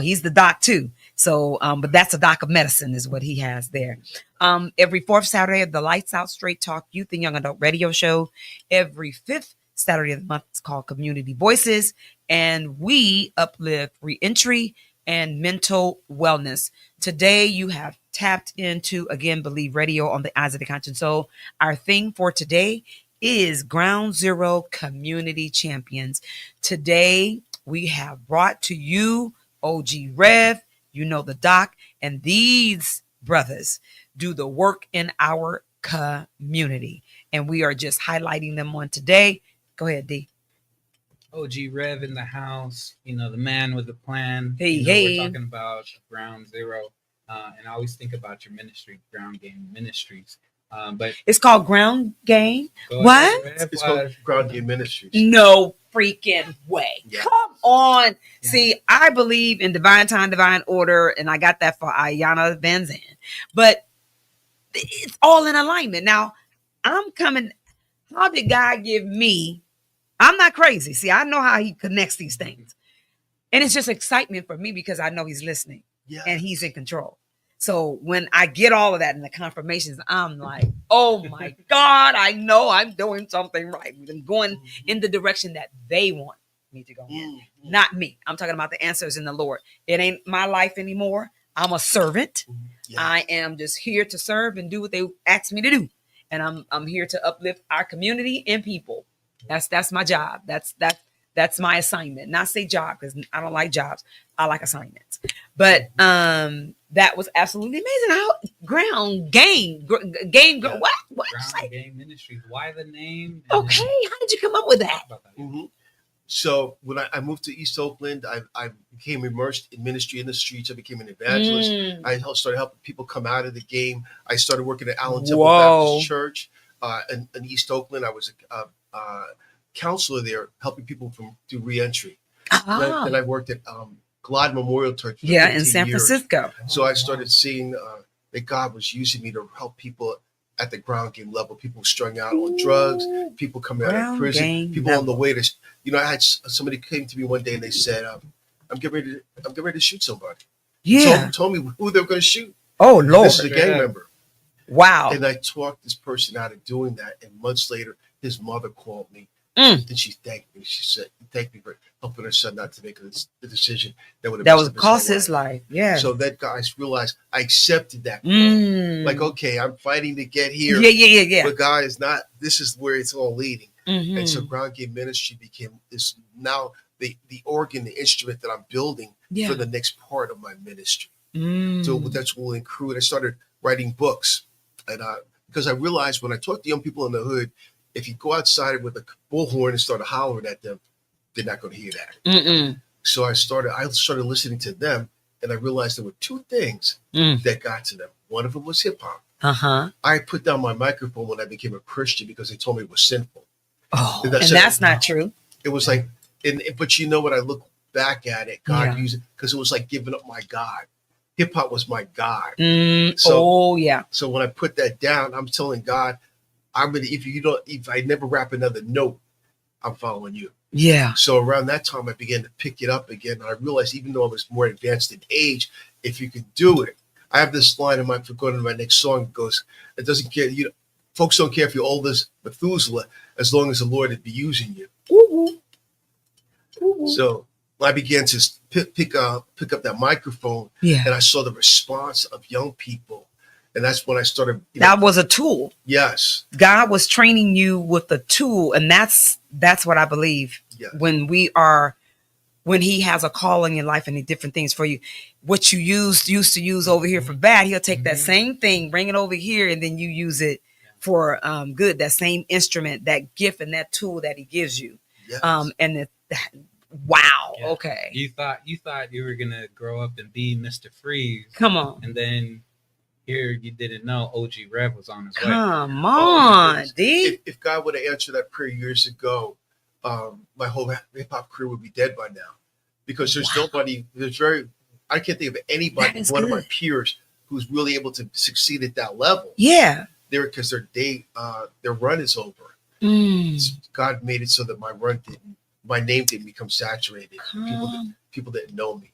He's the doc too. So, but that's a doc of medicine is what he has there. Every fourth Saturday of the Lights Out Straight Talk Youth and Young Adult Radio Show. Every fifth Saturday of the month is called Community Voices. And we uplift reentry and mental wellness. Today, you have tapped into, again, Believe Radio on the Eyes of the Conscious Soul. Our thing for today is Ground Zero Community Champions. Today, we have brought to you OG Rev, the doc, and these brothers do the work in our community. And we are just highlighting them on today. Go ahead, D. OG Rev in the house, the man with the plan. Hey. We're talking about Ground Zero. And I always think about your ministry, Ground Game Ministries. But it's called Ground Game. What? It's called Ground Game Ministries. No freaking way. Yeah. Come on. Yeah. See, I believe in divine time, divine order, and I got that for Ayana Van Zandt. But it's all in alignment. Now, I'm coming. How did God give me? I'm not crazy. See, I know how he connects these things. And it's just excitement for me because I know he's listening and he's in control. So when I get all of that in the confirmations, I'm like, oh my God, I know I'm doing something right. I'm going in the direction that they want me to go in, not me. I'm talking about the answers in the Lord. It ain't my life anymore. I'm a servant. Yeah. I am just here to serve and do what they ask me to do. And I'm here to uplift our community and people. That's my job. That's my assignment. Not say job because I don't like jobs. I like assignments. But that was absolutely amazing. How ground game what did you Ground say? Game Ministries. Why the name? Okay, how did you come up with that? So when I moved to East Oakland, I became immersed in ministry in the streets. I became an evangelist. I started helping people come out of the game. I started working at Allen Temple Baptist Church in East Oakland. I was a counselor there, helping people through reentry. Then I worked at Glad Memorial Church for 15 in San years. Francisco. So I started seeing that God was using me to help people at the ground game level. People strung out on drugs, people coming out of prison, people on the way to. I had somebody came to me one day and they said, "I'm getting ready to shoot somebody." Yeah. Told me who they were going to shoot. Oh Lord. This is a gang member. Wow. And I talked this person out of doing that. And months later, his mother called me and she thanked me. She said, "Thank me for helping her son not to make the decision that would cost his life." Yeah. So that guys realized I accepted that call. Like, okay, I'm fighting to get here. Yeah. But God is not. This is where it's all leading. And so Ground Game Ministry became this now the organ, the instrument that I'm building for the next part of my ministry. So that's what will include. I started writing books, and because I realized when I talk to young people in the hood, if you go outside with a bullhorn and start hollering at them, they're not going to hear that. So I started listening to them, and I realized there were two things that got to them. One of them was hip hop. I put down my microphone when I became a Christian because they told me it was sinful. Oh, and that's not true. It was like, but you know what? I look back at it, God used it because it was like giving up my God. Hip hop was my God. So when I put that down, I'm telling God, if I never rap another note, I'm following you. Yeah. So around that time, I began to pick it up again. And I realized, even though I was more advanced in age, if you can do it, I have this line in my going to my next song. It goes, "It doesn't care. Folks don't care if you're old as Methuselah, as long as the Lord would be using you." So I began to pick up that microphone, and I saw the response of young people. And that's when I started. That was a tool. Yes. God was training you with a tool. And that's what I believe. Yes. When he has a calling in life and the different things for you, what you used to use over here for bad, he'll take that same thing, bring it over here, and then you use it for good. That same instrument, that gift, and that tool that he gives you. Yes. Wow. Yeah. Okay. You thought you were gonna grow up and be Mr. Freeze. Come on. And then here you didn't know OG Rev was on his way. Come on, D. If God would have answered that prayer years ago, my whole hip hop career would be dead by now, because there's nobody. I can't think of anybody, one of my peers, who's really able to succeed at that level. Yeah. Because their run is over. God made it so that my name didn't become saturated. People didn't know me,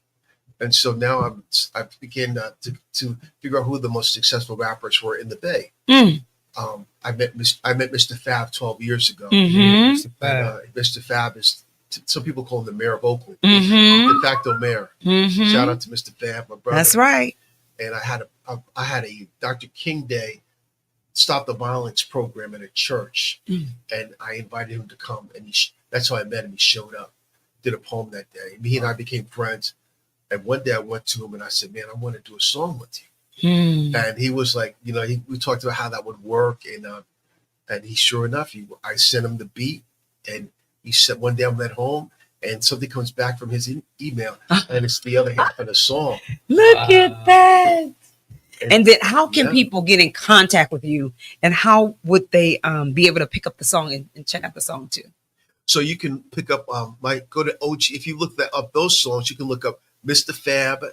and so now I began to figure out who the most successful rappers were in the Bay. I met Mr. Fab 12 years ago. Mr. Fab is, some people call him the mayor of Oakland, de facto mayor. Shout out to Mr. Fab, my brother. That's right. And I had a Dr. King Day Stop the Violence program at a church, and I invited him to come, and that's how I met him. He showed up, did a poem that day. He and I became friends. And one day I went to him and I said, "Man, I want to do a song with you." And he was like, we talked about how that would work, and he, sure enough, I sent him the beat, and he said, one day I'm at home, and something comes back from his email, and it's the other half of the song. Look at that. And then how can people get in contact with you, and how would they be able to pick up the song and check out the song too? So you can pick up go to OG. If you look up those songs, you can look up Mr. Fab,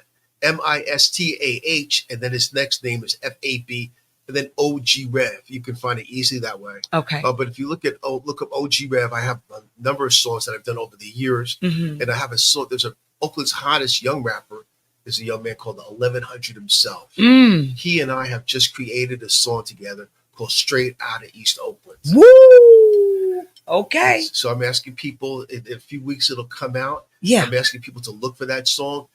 Mistah, and then his next name is FAB, and then OG Rev. You can find it easily that way. Okay. But if you look up OG Rev, I have a number of songs that I've done over the years, and I have a song. There's Oakland's hottest young rapper is a young man called the 1100 himself. He and I have just created a song together called Straight Out of East Oakland. Woo! Okay. So I'm asking people, in a few weeks it'll come out. Yeah. I'm asking people to look for that song,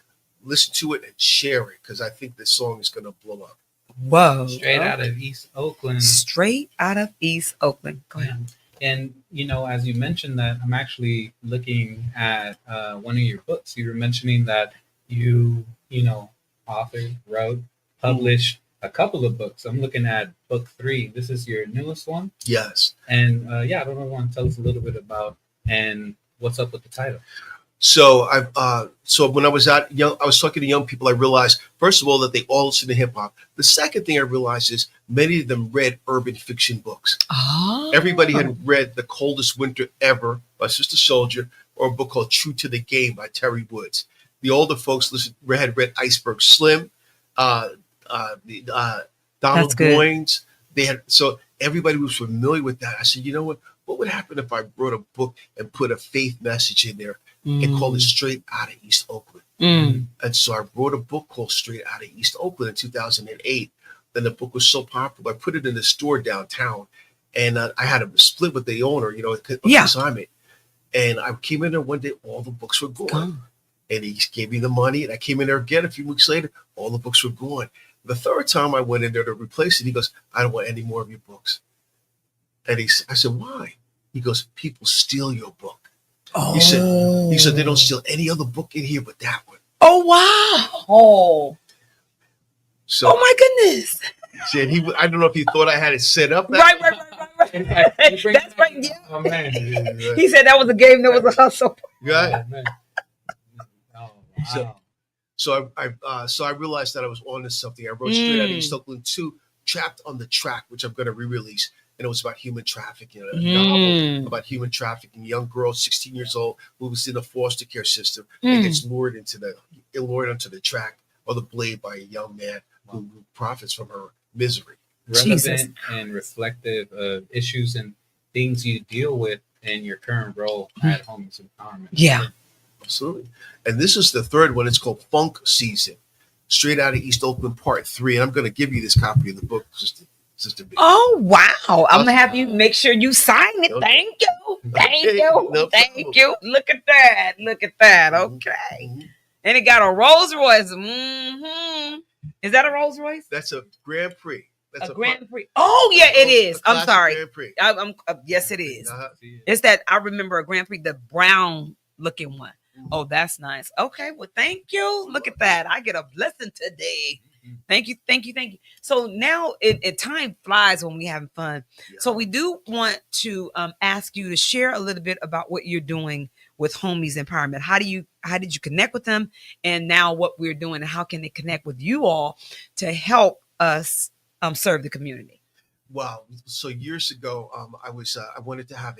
listen to it, and share it, because I think the song is going to blow up. Whoa. Straight out of East Oakland. Straight out of East Oakland. Go ahead. And, as you mentioned that, I'm actually looking at one of your books. You were mentioning that you authored, wrote, published a couple of books. I'm looking at book 3. This is your newest one? Yes. And, I don't know if you want to tell us a little bit about and what's up with the title. So so when I was I was talking to young people. I realized, first of all, that they all listen to hip hop. The second thing I realized is many of them read urban fiction books. Oh. Everybody had read The Coldest Winter Ever by Sister Soldier, or a book called True to the Game by Terry Woods. The older folks had read Iceberg Slim, Donald Boynes. So everybody was familiar with that. I said, you know what? What would happen if I wrote a book and put a faith message in there and called it Straight Out of East Oakland? And so I wrote a book called Straight Out of East Oakland in 2008. Then the book was so popular, I put it in the store downtown, and I had a split with the owner, consignment. And I came in there one day, all the books were gone. And he gave me the money, and I came in there again a few weeks later, all the books were gone. The third time I went in there to replace it, he goes, I don't want any more of your books. And I said, why? He goes, people steal your book. Oh. He said, they don't steal any other book in here but that one. Oh, wow. Oh. So, oh, my goodness. Said I don't know if he thought I had it set up. Right. That's right. Yeah. Oh, man. He said that was a game, that was a hustle. Right. Oh, wow. So I realized that I was on to something. I wrote Straight Out of East Oakland 2, Trapped on the Track, which I'm going to re-release. And it was about human trafficking, a novel about human trafficking. A young girl, 16 years old, who was in a foster care system and gets lured onto the track or the blade by a young man who profits from her misery. Relevant and reflective of issues and things you deal with in your current role at Homeless Empowerment. Yeah. Absolutely. And this is the third one. It's called Funk Season, Straight Out of East Oakland Part 3. And I'm going to give you this copy of the book, Sister B. Oh, wow. I'm going to have you make sure you sign it. Okay. Thank you. Thank you. No Thank you. Look at that. Look at that. Okay. And it got a Rolls Royce. Is that a Rolls Royce? That's a Grand Prix. That's a Grand Prix. Oh, yeah, it is. I'm sorry. Grand Prix. Yes, it is. It's that I remember a Grand Prix, the brown looking one. Oh, that's nice. Okay, well, thank you. Look at that. I get a blessing today. Thank you. So now time flies when we're having fun. Yeah. So we do want to ask you to share a little bit about what you're doing with Homies Empowerment. How did you connect with them, and now what we're doing, and how can they connect with you all to help us serve the community? Wow. So years ago, I wanted to have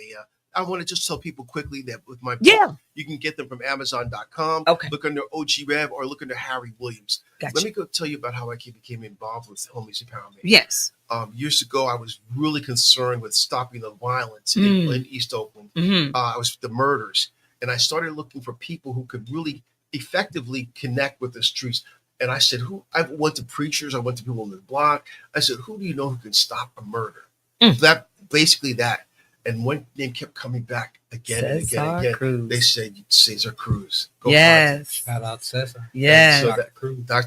I want to just tell people quickly that with my book, you can get them from Amazon.com. Okay. Look under OG Rev or look under Harry Williams. Gotcha. Let me go tell you about how I became involved with Homies Empowerment. Yes. Years ago, I was really concerned with stopping the violence in East Oakland. I was the murders. And I started looking for people who could really effectively connect with the streets. And I said, I went to preachers. I went to people on the block. I said, who do you know who can stop a murder? That. And one name kept coming back again and again. Cruz. They said Cesar Cruz. Shout out Cesar. Yes. So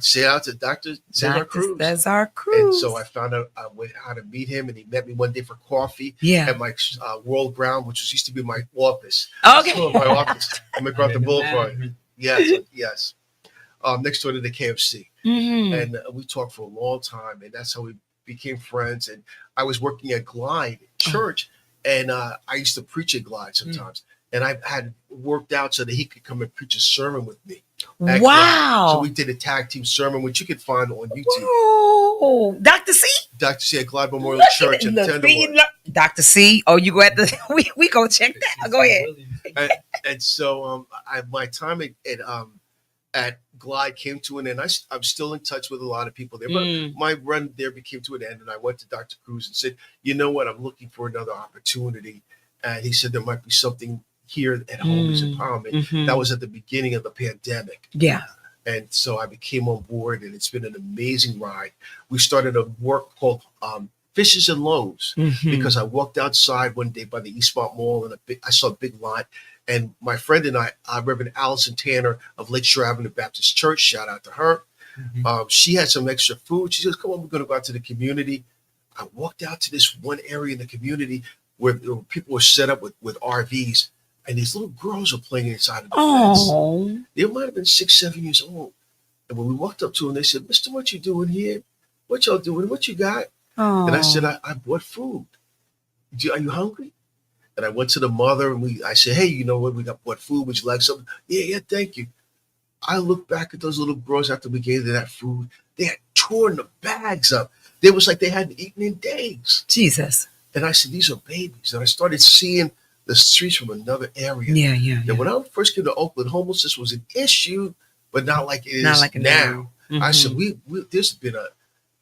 shout out to Dr. Cesar Cruz. Cesar Cruz. And so I found out how to meet him, and he met me one day for coffee at my World Ground, which used to be my office. Okay. Still my office. I'm across the boulevard. Yes. Next door to the KFC. And we talked for a long time, and that's how we became friends. And I was working at Glide Church. And I used to preach at Glide sometimes. And I had worked out so that he could come and preach a sermon with me. Wow. Glide. So we did a tag team sermon, which you can find on YouTube. Whoa. Dr. C? Dr. C at Glide Memorial Church in Tenderwood. Dr. C. Oh, you go at we go check that. Go ahead. And so my time at Glide came to an end. I'm still in touch with a lot of people there, but my run there became to an end. And I went to Dr. Cruz and said, you know what, I'm looking for another opportunity. And he said there might be something here at Homies Empowerment. Mm-hmm. That was at the beginning of the pandemic. Yeah. And so I became on board, and it's been an amazing ride. We started a work called Fishes and Loaves because I walked outside one day by the Eastmont Mall, and I saw a big lot. And my friend and I, Reverend Allison Tanner of Lakeshore Avenue Baptist Church, shout out to her. She had some extra food. She says, come on, we're going to go out to the community. I walked out to this one area in the community where people were set up with RVs. And these little girls were playing inside of the fence. They might have been 6, 7 years old. And when we walked up to them, they said, Mister, what you doing here? What y'all doing? What you got? And I said, I bought food. Are you hungry? And I went to the mother and I said, hey, you know what? We got bought food. Would you like something? Yeah, thank you. I looked back at those little girls after we gave them that food. They had torn the bags up. They was like they hadn't eaten in days. Jesus. And I said, these are babies. And I started seeing the streets from another area. Yeah. And when I first came to Oakland, homelessness was an issue, but not like it is now. I said, there's been a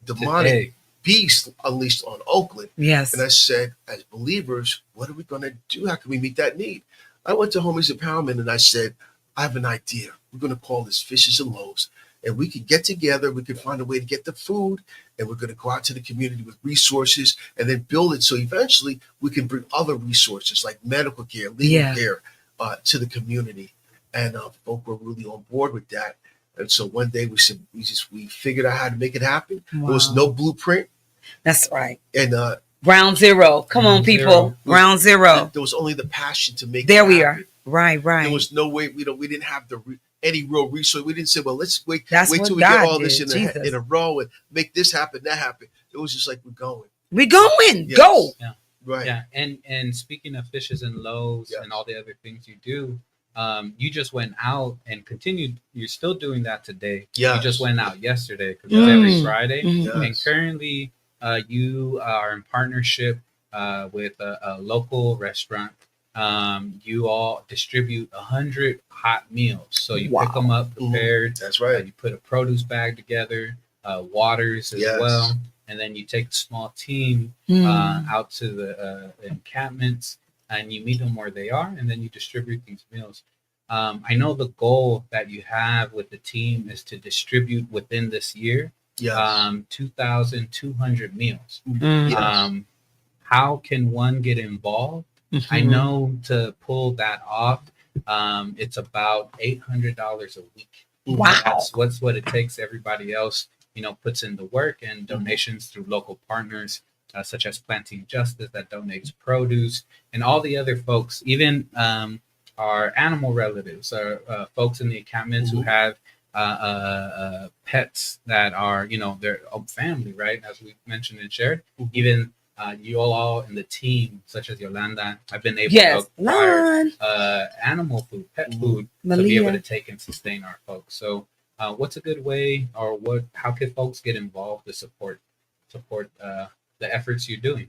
demonic beast unleashed on Oakland. Yes. And I said, as believers, what are we going to do? How can we meet that need? I went to Homies Empowerment and I said, I have an idea. We're going to call this Fishes and Loaves. And we could get together. We could find a way to get the food. And we're going to go out to the community with resources and then build it. So eventually we can bring other resources like medical care, legal care to the community. And folk were really on board with that. And so one day we said, we figured out how to make it happen. Wow. There was no blueprint. That's right. And ground zero. Come on, people. Ground zero. There was only the passion to make it happen. There we are. Right. There was no way. We didn't have any real resource. We didn't say, well, let's wait till we God get all did. this in a row and make this happen, that happen. It was just like, we're going. Yes. Go. Yeah. Right. Yeah. And speaking of Fishes and Loaves and all the other things you do, you just went out and continued. You're still doing that today. Yeah. You just went out yesterday because it's every Friday. Yes. And currently you are in partnership with a local restaurant. You all distribute 100 hot meals. So you pick them up prepared. That's right. You put a produce bag together, waters as well. And then you take a small team out to the encampments and you meet them where they are. And then you distribute these meals. I know the goal that you have with the team is to distribute within this year 2,200 meals. How can one get involved? I know to pull that off, it's about $800 a week. Wow. That's what it takes. Everybody else, puts in the work and donations through local partners, such as Planting Justice that donates produce and all the other folks, even our animal relatives, folks in the encampments who have pets that are, their family, right? As we mentioned and shared, even you all in the team, such as Yolanda, have been able to acquire animal food, pet food, to be able to take and sustain our folks. So, what's a good way, or how can folks get involved to support the efforts you're doing?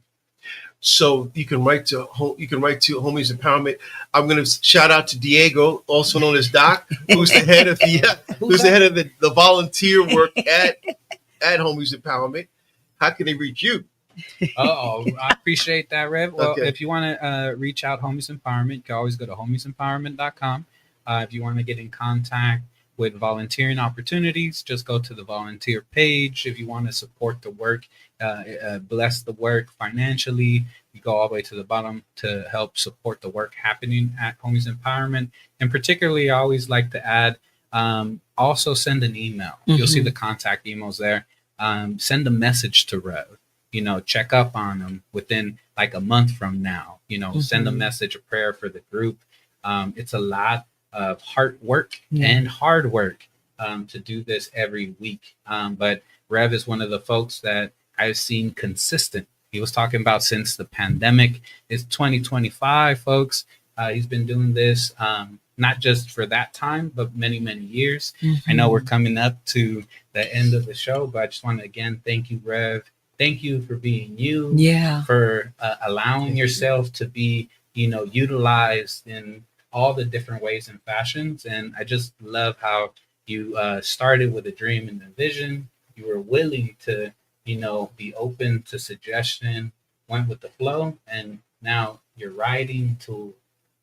So you can write to Homies Empowerment. I'm going to shout out to Diego, also known as Doc, who's the head of the volunteer work at Homies Empowerment. How can they reach you? I appreciate that, Rev. Well, if you want to reach out Homies Empowerment, you can always go to homiesempowerment.com. If you want to get in contact with volunteering opportunities, just go to the volunteer page. If you want to support the work, bless the work financially, you go all the way to the bottom to help support the work happening at Homies Empowerment. And particularly, I always like to add, also send an email. You'll see the contact emails there. Send a message to Rev. Check up on them within like a month from now. Send a message, a prayer for the group. It's a lot of hard work and hard work to do this every week. But Rev is one of the folks that I've seen consistent. He was talking about since the pandemic. It's 2025, folks. He's been doing this not just for that time, but many, many years. I know we're coming up to the end of the show, but I just want to again thank you, Rev. Thank you for being you, for allowing yourself to be, utilized in all the different ways and fashions. And I just love how you started with a dream and a vision. You were willing to, be open to suggestion, went with the flow, and now your writing tool,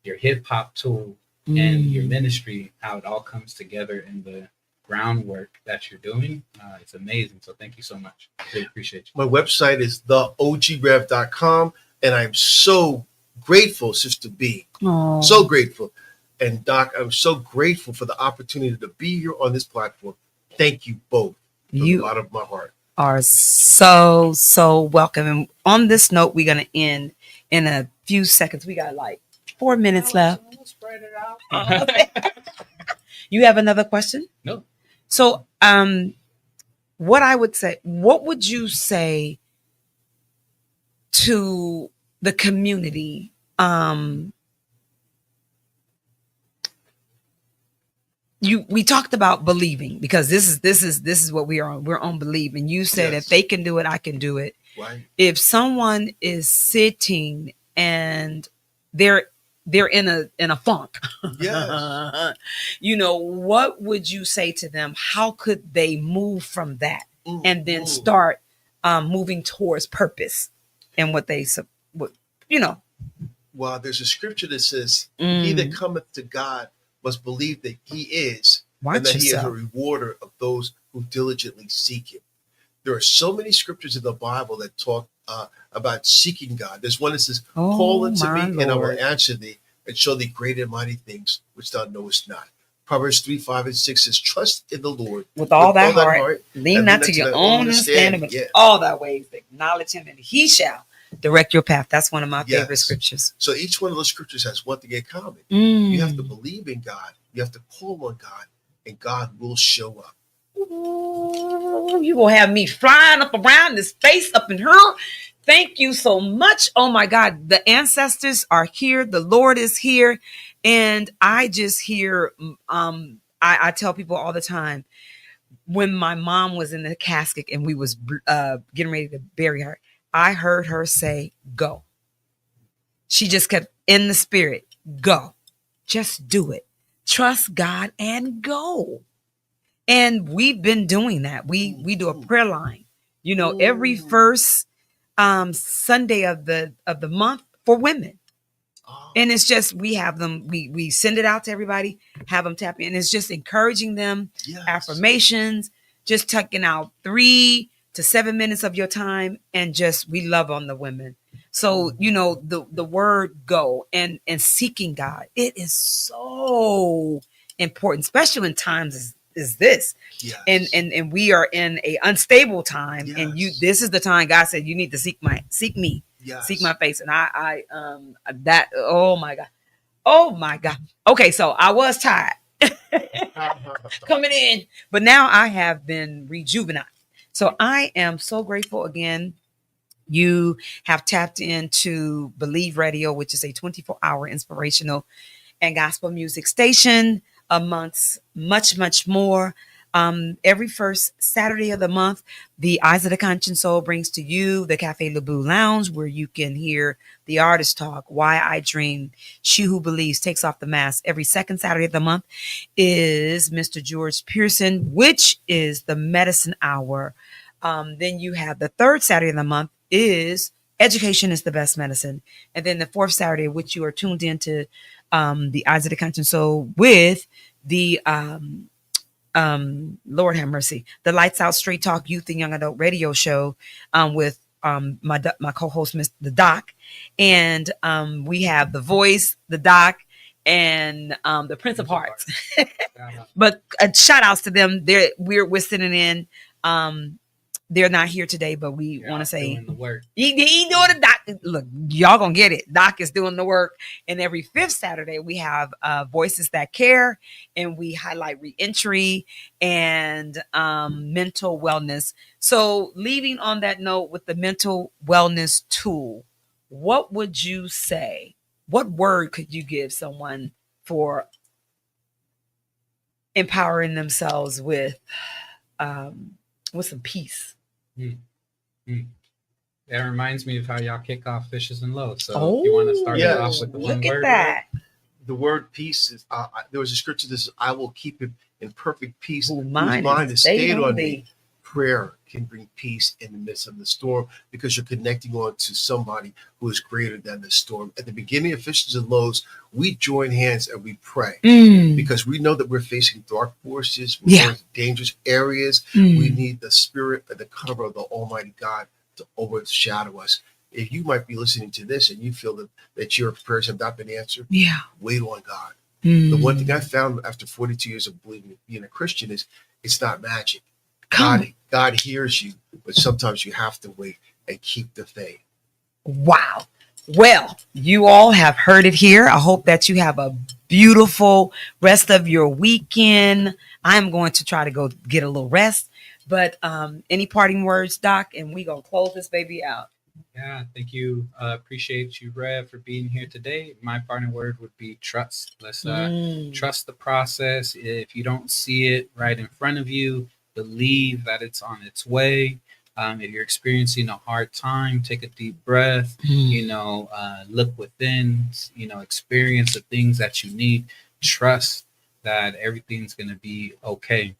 your hip hop tool, and your ministry, how it all comes together in the groundwork that you're doing. It's amazing. So thank you so much. Really appreciate you. My website is theogrev.com, and I'm so grateful, Sister B. Oh. So grateful. And Doc, I'm so grateful for the opportunity to be here on this platform. Thank you both from the bottom of my heart. Are so welcome. And on this note, we're going to end in a few seconds. We got like 4 minutes left. Spread it out. You have another question? No. So, what would you say to the community? We talked about believing, because this is what we are on. We're on believe. And you said, Yes. if they can do it, I can do it. Right. If someone is sitting and they're in a funk, Yes. what would you say to them? How could they move from that and then start moving towards purpose and what they Well, there's a scripture that says, he that cometh to God must believe that he is, and that he is a rewarder of those who diligently seek him. There are so many scriptures in the Bible that talk about seeking God. There's one that says, call unto me, and I will answer thee, and show thee great and mighty things which thou knowest not. Proverbs 3, 5, and 6 says, trust in the Lord with all that heart, lean not to your own understanding, but all thy ways acknowledge him, and he shall direct your path. That's one of my favorite scriptures. So each one of those scriptures has one thing in common. You have to believe in God. You have to call on God, and God will show up. Ooh, you will have me flying up around this space up in here. Thank you so much. Oh my God, the ancestors are here. The Lord is here, and I just hear. I tell people all the time, when my mom was in the casket and we was getting ready to bury her, I heard her say, go. She just kept in the spirit, go. Just do it. Trust God and go. And we've been doing that. We do a prayer line, every first Sunday of the month for women. And it's just, we have them, we send it out to everybody, have them tap in. It's just encouraging them, affirmations, just taking out 3 to 7 minutes of your time, and just, we love on the women. So, the word go and seeking God, it is so important, especially in times as this. Yes. And we are in a unstable time. Yes. And this is the time God said, you need to seek me, seek my face. And oh my God. Okay. So I was tired coming in, but now I have been rejuvenated. So I am so grateful again. You have tapped into Believe Radio, which is a 24-hour inspirational and gospel music station, amongst much, much more. Every first Saturday of the month, the Eyes of the Conscious Soul brings to you the Cafe Labu Lounge, where you can hear the artist talk, Why I Dream, She Who Believes Takes Off the Mask. Every second Saturday of the month is Mr. George Pearson, which is the Medicine Hour. Then you have the third Saturday of the month is Education is the Best Medicine. And then the fourth Saturday, which you are tuned into the Eyes of the Conscious Soul with the Lord have mercy, the Lights Out Straight Talk Youth and Young Adult Radio Show with my co-host, the Doc, and we have the Voice, the Doc, and the Prince of Hearts. But shout outs to them. We're sitting in. They're not here today, but we want to say doing the work. He doing the Doc. Look, y'all gonna get it. Doc is doing the work. And every fifth Saturday we have Voices That Care, and we highlight reentry and mental wellness. So, leaving on that note with the mental wellness tool, what would you say? What word could you give someone for empowering themselves with some peace? That reminds me of how y'all kick off Fishes and Loaves. So if you want to start it off with the one look at word. that. The word peace is. There was a scripture that says, "I will keep him in perfect peace, Whose whose mind mind is is stayed stayed on on thee. me." Prayer can bring peace in the midst of the storm because you're connecting on to somebody who is greater than the storm. At the beginning of Fishes and Lows, we join hands and we pray because we know that we're facing dark forces, we're Yeah. going to dangerous areas. We Mm. need the spirit and the cover of the Almighty God to overshadow us. If you might be listening to this and you feel that your prayers have not been answered, Yeah. wait on God. Mm. The one thing I found after 42 years of being a Christian is it's not magic. Come. God hears you, but sometimes you have to wait and keep the faith. Wow. Well, you all have heard it here. I hope that you have a beautiful rest of your weekend. I'm going to try to go get a little rest. But any parting words, Doc? And we gonna close this baby out. Yeah, thank you. Appreciate you, Rev, for being here today. My parting word would be trust. Let's trust the process. If you don't see it right in front of you, believe that it's on its way. If you're experiencing a hard time, take a deep breath. Look within. Experience the things that you need. Trust that everything's gonna be okay.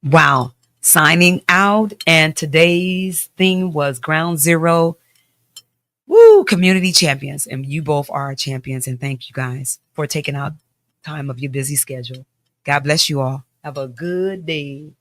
Wow. Signing out. And today's thing was Ground Zero. Woo, community champions. And you both are champions. And thank you guys for taking out time of your busy schedule. God bless you all. Have a good day.